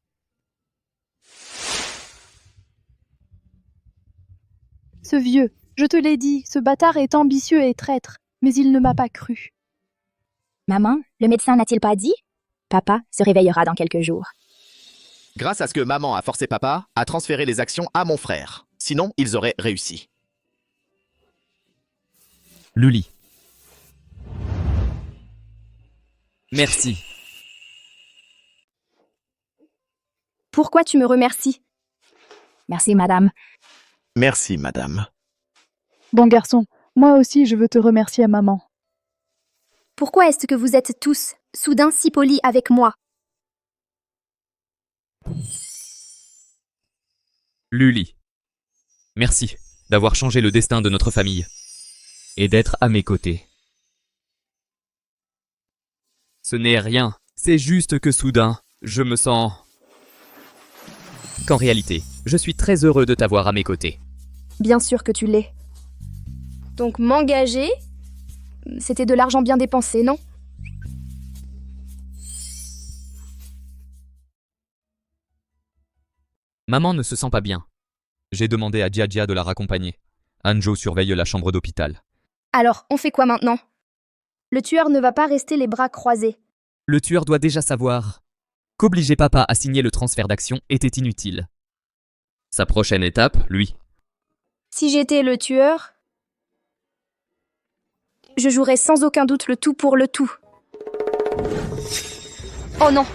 Ce vieux, je te l'ai dit, ce bâtard est ambitieux et traître, mais il ne m'a pas cru. Maman, le médecin n'a-t-il pas dit? Papa se réveillera dans quelques jours. Grâce à ce que maman a forcé papa à transférer les actions à mon frère. Sinon, ils auraient réussi. Luli. Merci. Pourquoi tu me remercies? Merci, madame. Merci, madame. Bon garçon, moi aussi je veux te remercier, maman. Pourquoi est-ce que vous êtes tous, soudain, si polis avec moi? Luli. Merci d'avoir changé le destin de notre famille et d'être à mes côtés. Ce n'est rien, c'est juste que soudain, je me sens... qu'en réalité, je suis très heureux de t'avoir à mes côtés. Bien sûr que tu l'es. Donc m'engager, c'était de l'argent bien dépensé, non? Maman ne se sent pas bien. J'ai demandé à Jia de la raccompagner. Hanjo surveille la chambre d'hôpital. Alors, on fait quoi maintenant? Le tueur ne va pas rester les bras croisés. Le tueur doit déjà savoir qu'obliger papa à signer le transfert d'action était inutile. Sa prochaine étape, lui. Si j'étais le tueur, je jouerais sans aucun doute le tout pour le tout. Oh non!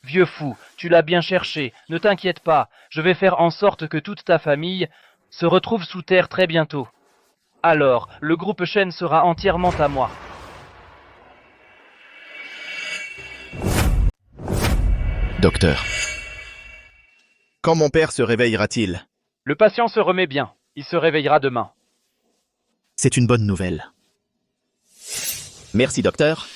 Vieux fou, tu l'as bien cherché, ne t'inquiète pas, je vais faire en sorte que toute ta famille se retrouve sous terre très bientôt. Alors, le groupe Shen sera entièrement à moi. Docteur. Quand mon père se réveillera-t-il? Le patient se remet bien, il se réveillera demain. C'est une bonne nouvelle. Merci, docteur.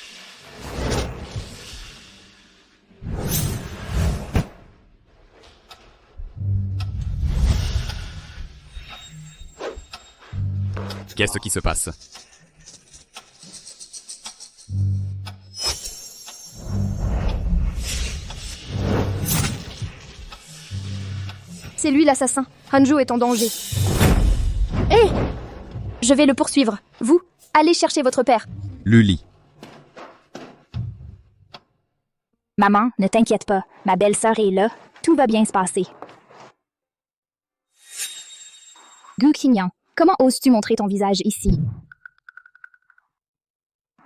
Qu'est-ce qui se passe? C'est lui l'assassin. Hanjo est en danger. Hé! Je vais le poursuivre. Vous, allez chercher votre père. Luli. Maman, ne t'inquiète pas, ma belle-sœur est là, tout va bien se passer. Gu Qingyan, comment oses-tu montrer ton visage ici?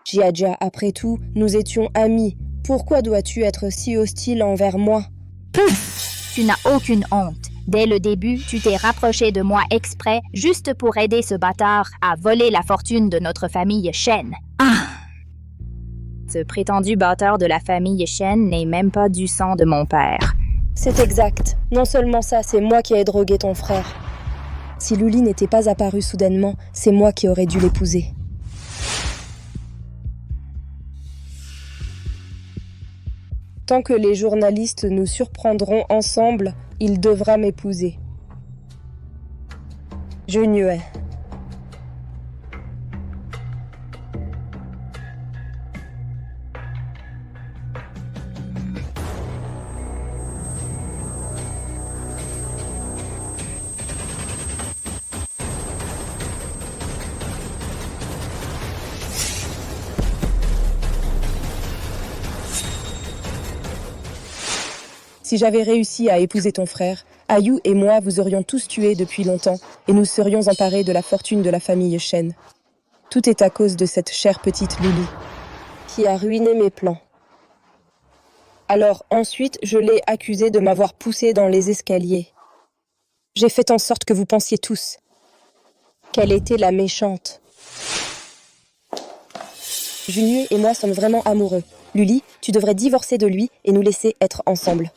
Jia, après tout, nous étions amis. Pourquoi dois-tu être si hostile envers moi? Tu n'as aucune honte. Dès le début, tu t'es rapproché de moi exprès, juste pour aider ce bâtard à voler la fortune de notre famille Shen. Ce prétendu batteur de la famille Shen n'est même pas du sang de mon père. C'est exact. Non seulement ça, c'est moi qui ai drogué ton frère. Si Luli n'était pas apparue soudainement, c'est moi qui aurais dû l'épouser. Tant que les journalistes nous surprendront ensemble, il devra m'épouser. Junyue. Si j'avais réussi à épouser ton frère, Ayu et moi vous aurions tous tués depuis longtemps et nous serions emparés de la fortune de la famille Shen. Tout est à cause de cette chère petite Luli, qui a ruiné mes plans. Alors ensuite, je l'ai accusée de m'avoir poussé dans les escaliers. J'ai fait en sorte que vous pensiez tous qu'elle était la méchante. Junyue et moi sommes vraiment amoureux. Luli, tu devrais divorcer de lui et nous laisser être ensemble.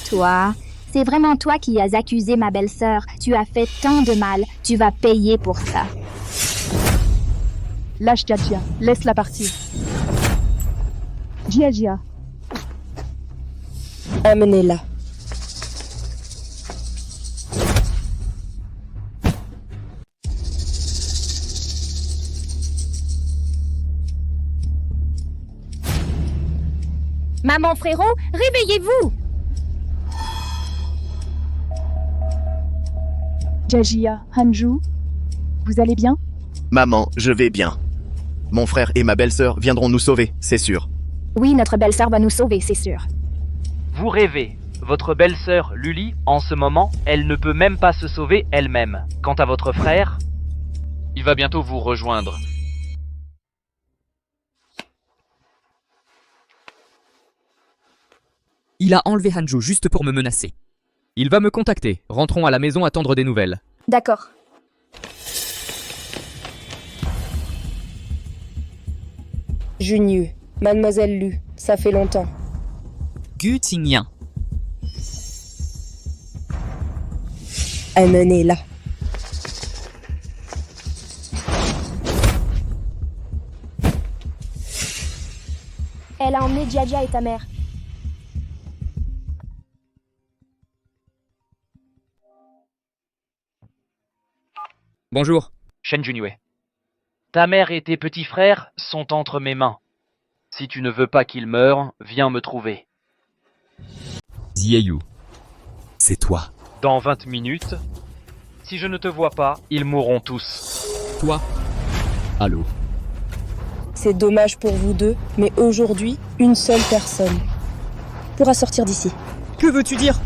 Toi, c'est vraiment toi qui as accusé ma belle-sœur. Tu as fait tant de mal, tu vas payer pour ça. Lâche Jia, laisse-la partir. Jia. Amenez-la. Maman frérot, réveillez-vous! Jia, Hanju, vous allez bien? Maman, je vais bien. Mon frère et ma belle-sœur viendront nous sauver, c'est sûr. Oui, notre belle-sœur va nous sauver, c'est sûr. Vous rêvez. Votre belle-sœur, Luli, en ce moment, elle ne peut même pas se sauver elle-même. Quant à votre frère, il va bientôt vous rejoindre. Il a enlevé Hanju juste pour me menacer. Il va me contacter. Rentrons à la maison attendre des nouvelles. D'accord. Junyu, Mademoiselle Lu, ça fait longtemps. Gu Tingyan. Amenez là. Elle a emmené Jia et ta mère. Bonjour. Shen Junue. Ta mère et tes petits frères sont entre mes mains. Si tu ne veux pas qu'ils meurent, viens me trouver. Zieyu. C'est toi. Dans 20 minutes, si je ne te vois pas, ils mourront tous. Toi. Allô. C'est dommage pour vous deux, mais aujourd'hui, une seule personne pourra sortir d'ici. Que veux-tu dire?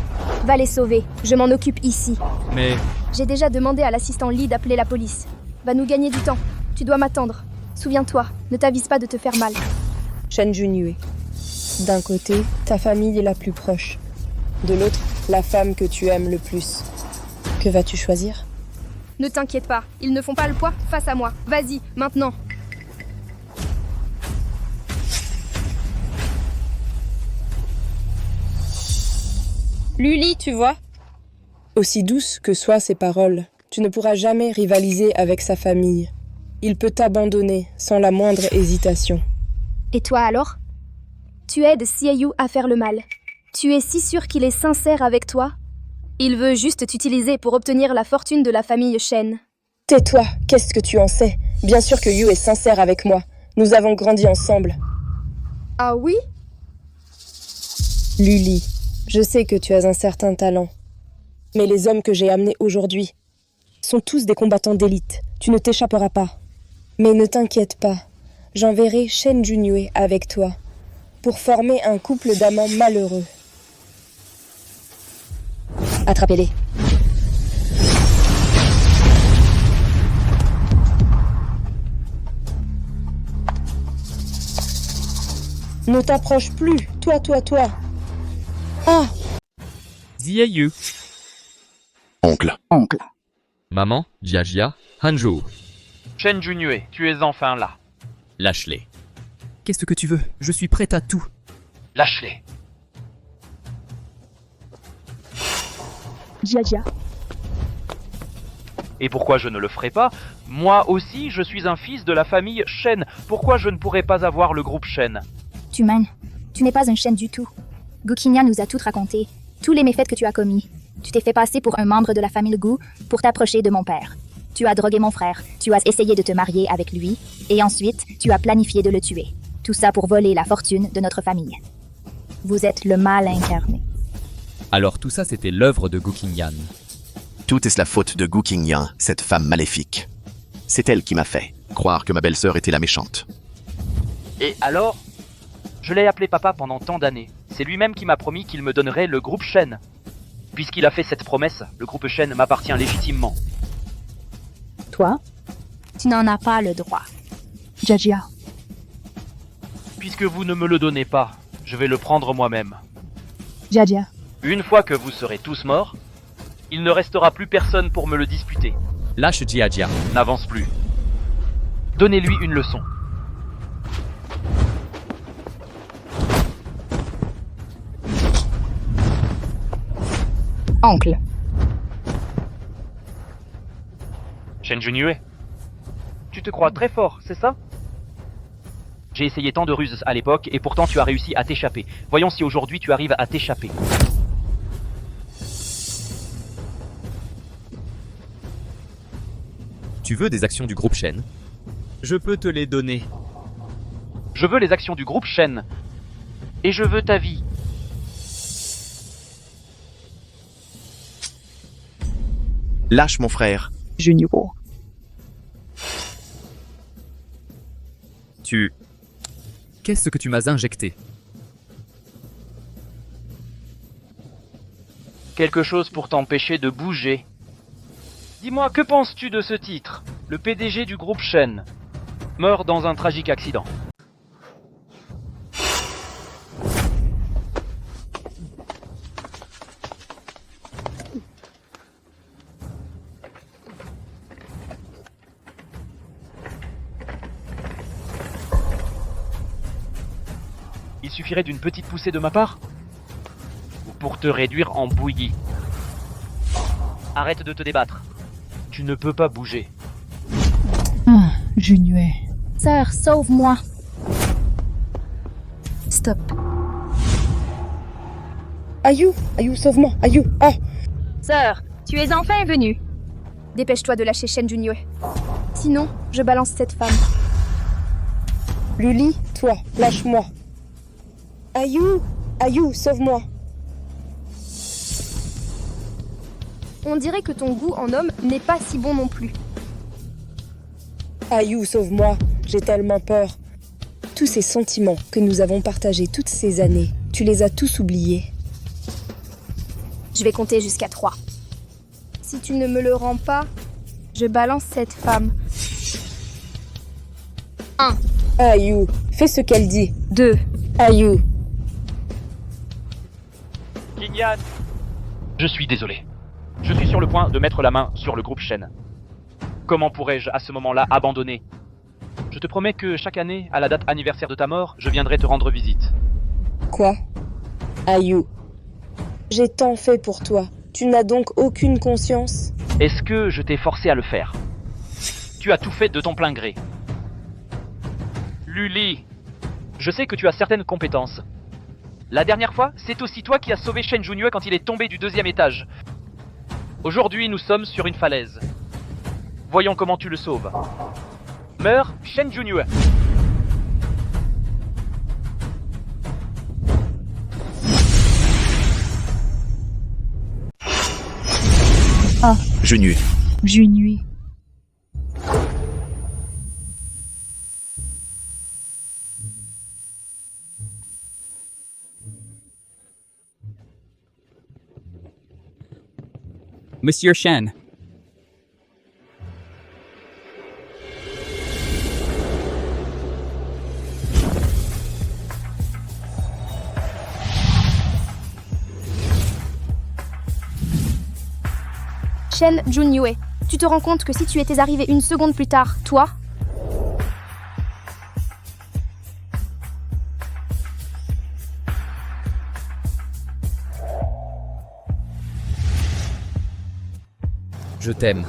Va les sauver, je m'en occupe ici. Mais... J'ai déjà demandé à l'assistant Lee d'appeler la police. Va nous gagner du temps. Tu dois m'attendre. Souviens-toi, ne t'avise pas de te faire mal. Shen Junue. D'un côté, ta famille est la plus proche. De l'autre, la femme que tu aimes le plus. Que vas-tu choisir? Ne t'inquiète pas, ils ne font pas le poids face à moi. Vas-y, maintenant. Luli, tu vois? Aussi douces que soient ses paroles, tu ne pourras jamais rivaliser avec sa famille. Il peut t'abandonner sans la moindre hésitation. Et toi alors? Tu aides Xiaoyu à faire le mal. Tu es si sûr qu'il est sincère avec toi? Il veut juste t'utiliser pour obtenir la fortune de la famille Shen. Tais-toi, qu'est-ce que tu en sais? Bien sûr que Yu est sincère avec moi. Nous avons grandi ensemble. Ah oui? Luli, je sais que tu as un certain talent. Mais les hommes que j'ai amenés aujourd'hui sont tous des combattants d'élite. Tu ne t'échapperas pas. Mais ne t'inquiète pas, j'enverrai Shen Junue avec toi pour former un couple d'amants malheureux. Attrapez-les. Ne t'approche plus, toi. Ah! Zieyu. Oncle. Maman, Jia, Hanju. Shen Junue, tu es enfin là. Lâche-les. Qu'est-ce que tu veux? Je suis prête à tout. Lâche-les. Jia. Et pourquoi je ne le ferai pas? Moi aussi, je suis un fils de la famille Shen. Pourquoi je ne pourrais pas avoir le groupe Shen? Tu mènes. Tu n'es pas un Shen du tout. Gu Qingyan nous a tout raconté. Tous les méfaits que tu as commis. Tu t'es fait passer pour un membre de la famille Gu pour t'approcher de mon père. Tu as drogué mon frère, tu as essayé de te marier avec lui, et ensuite, tu as planifié de le tuer. Tout ça pour voler la fortune de notre famille. Vous êtes le mal incarné. Alors tout ça, c'était l'œuvre de Gu Qingyan. Tout est la faute de Gu Qingyan, cette femme maléfique. C'est elle qui m'a fait croire que ma belle-sœur était la méchante. Et alors? Je l'ai appelé papa pendant tant d'années. C'est lui-même qui m'a promis qu'il me donnerait le groupe Shen. Puisqu'il a fait cette promesse, le groupe Shen m'appartient légitimement. Toi? Tu n'en as pas le droit. Jia. Puisque vous ne me le donnez pas, je vais le prendre moi-même. Jia. Une fois que vous serez tous morts, il ne restera plus personne pour me le disputer. Lâche Jia. N'avance plus. Donnez-lui une leçon. Oncle. Shen Junue, tu te crois très fort, c'est ça? J'ai essayé tant de ruses à l'époque et pourtant tu as réussi à t'échapper. Voyons si aujourd'hui tu arrives à t'échapper. Tu veux des actions du groupe Shen? Je peux te les donner. Je veux les actions du groupe Shen. Et je veux ta vie. Lâche mon frère. Junior. Qu'est-ce que tu m'as injecté? Quelque chose pour t'empêcher de bouger. Dis-moi, que penses-tu de ce titre? Le PDG du groupe Shen meurt dans un tragique accident. Il suffirait d'une petite poussée de ma part? Ou pour te réduire en bouillie? Arrête de te débattre. Tu ne peux pas bouger. Junior. Sœur, sauve-moi. Stop. Ayu, sauve-moi, Ayu. Ah. Sœur, tu es enfin venue. Dépêche-toi de lâcher Shen Junue. Sinon, je balance cette femme. Luli, toi, lâche-moi. Ayu, sauve-moi. On dirait que ton goût en homme n'est pas si bon non plus. Ayu, sauve-moi. J'ai tellement peur. Tous ces sentiments que nous avons partagés toutes ces années, tu les as tous oubliés. Je vais compter jusqu'à 3. Si tu ne me le rends pas, je balance cette femme. 1. Ayu, fais ce qu'elle dit. 2. Ayu. Kinyan, je suis désolé. Je suis sur le point de mettre la main sur le groupe Shen. Comment pourrais-je à ce moment-là abandonner? Je te promets que chaque année, à la date anniversaire de ta mort, je viendrai te rendre visite. Quoi? Ayu, j'ai tant fait pour toi. Tu n'as donc aucune conscience? Est-ce que je t'ai forcé à le faire? Tu as tout fait de ton plein gré. Luli, je sais que tu as certaines compétences. La dernière fois, c'est aussi toi qui as sauvé Shen Junue quand il est tombé du 2e étage. Aujourd'hui, nous sommes sur une falaise. Voyons comment tu le sauves. Meurs, Shen Junue. Ah. Junue. Junior. Monsieur Shen. Shen Junue, tu te rends compte que si tu étais arrivé une seconde plus tard, toi... Je t'aime.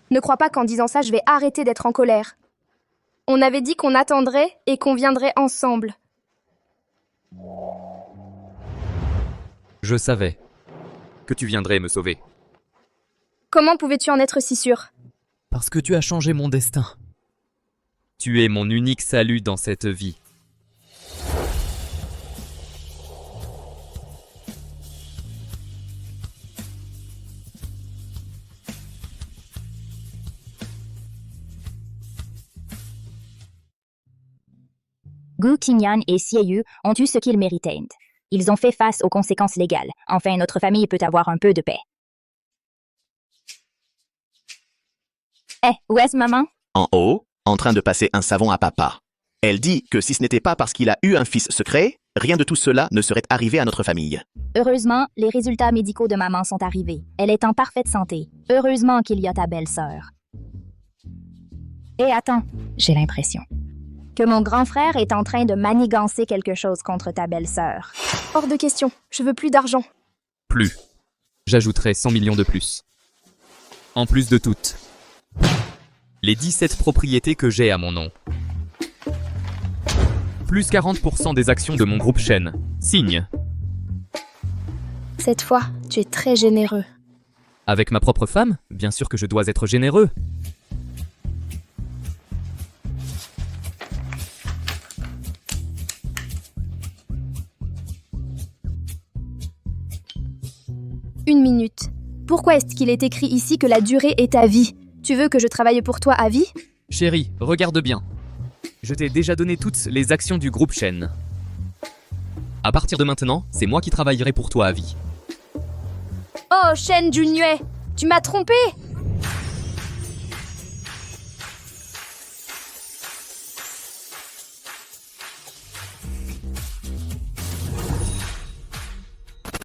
Ne crois pas qu'en disant ça, je vais arrêter d'être en colère. On avait dit qu'on attendrait et qu'on viendrait ensemble. Je savais que tu viendrais me sauver. Comment pouvais-tu en être si sûr? Parce que tu as changé mon destin. Tu es mon unique salut dans cette vie. Gu Qingyan et Xieyu ont eu ce qu'ils méritaient. Ils ont fait face aux conséquences légales. Enfin, notre famille peut avoir un peu de paix. Où est-ce maman? En haut, en train de passer un savon à papa. Elle dit que si ce n'était pas parce qu'il a eu un fils secret, rien de tout cela ne serait arrivé à notre famille. Heureusement, les résultats médicaux de maman sont arrivés. Elle est en parfaite santé. Heureusement qu'il y a ta belle-sœur. Et attends, j'ai l'impression que mon grand frère est en train de manigancer quelque chose contre ta belle-sœur. Hors de question, je veux plus d'argent. Plus. J'ajouterai 100 millions de plus. En plus de toutes les 17 propriétés que j'ai à mon nom. Plus 40% des actions de mon groupe Shen. Signe. Cette fois, tu es très généreux. Avec ma propre femme, bien sûr que je dois être généreux. Une minute. Pourquoi est-ce qu'il est écrit ici que la durée est à vie? Tu veux que je travaille pour toi à vie? Chérie, regarde bien. Je t'ai déjà donné toutes les actions du groupe Shen. À partir de maintenant, c'est moi qui travaillerai pour toi à vie. Oh, Shen Junue, tu m'as trompé!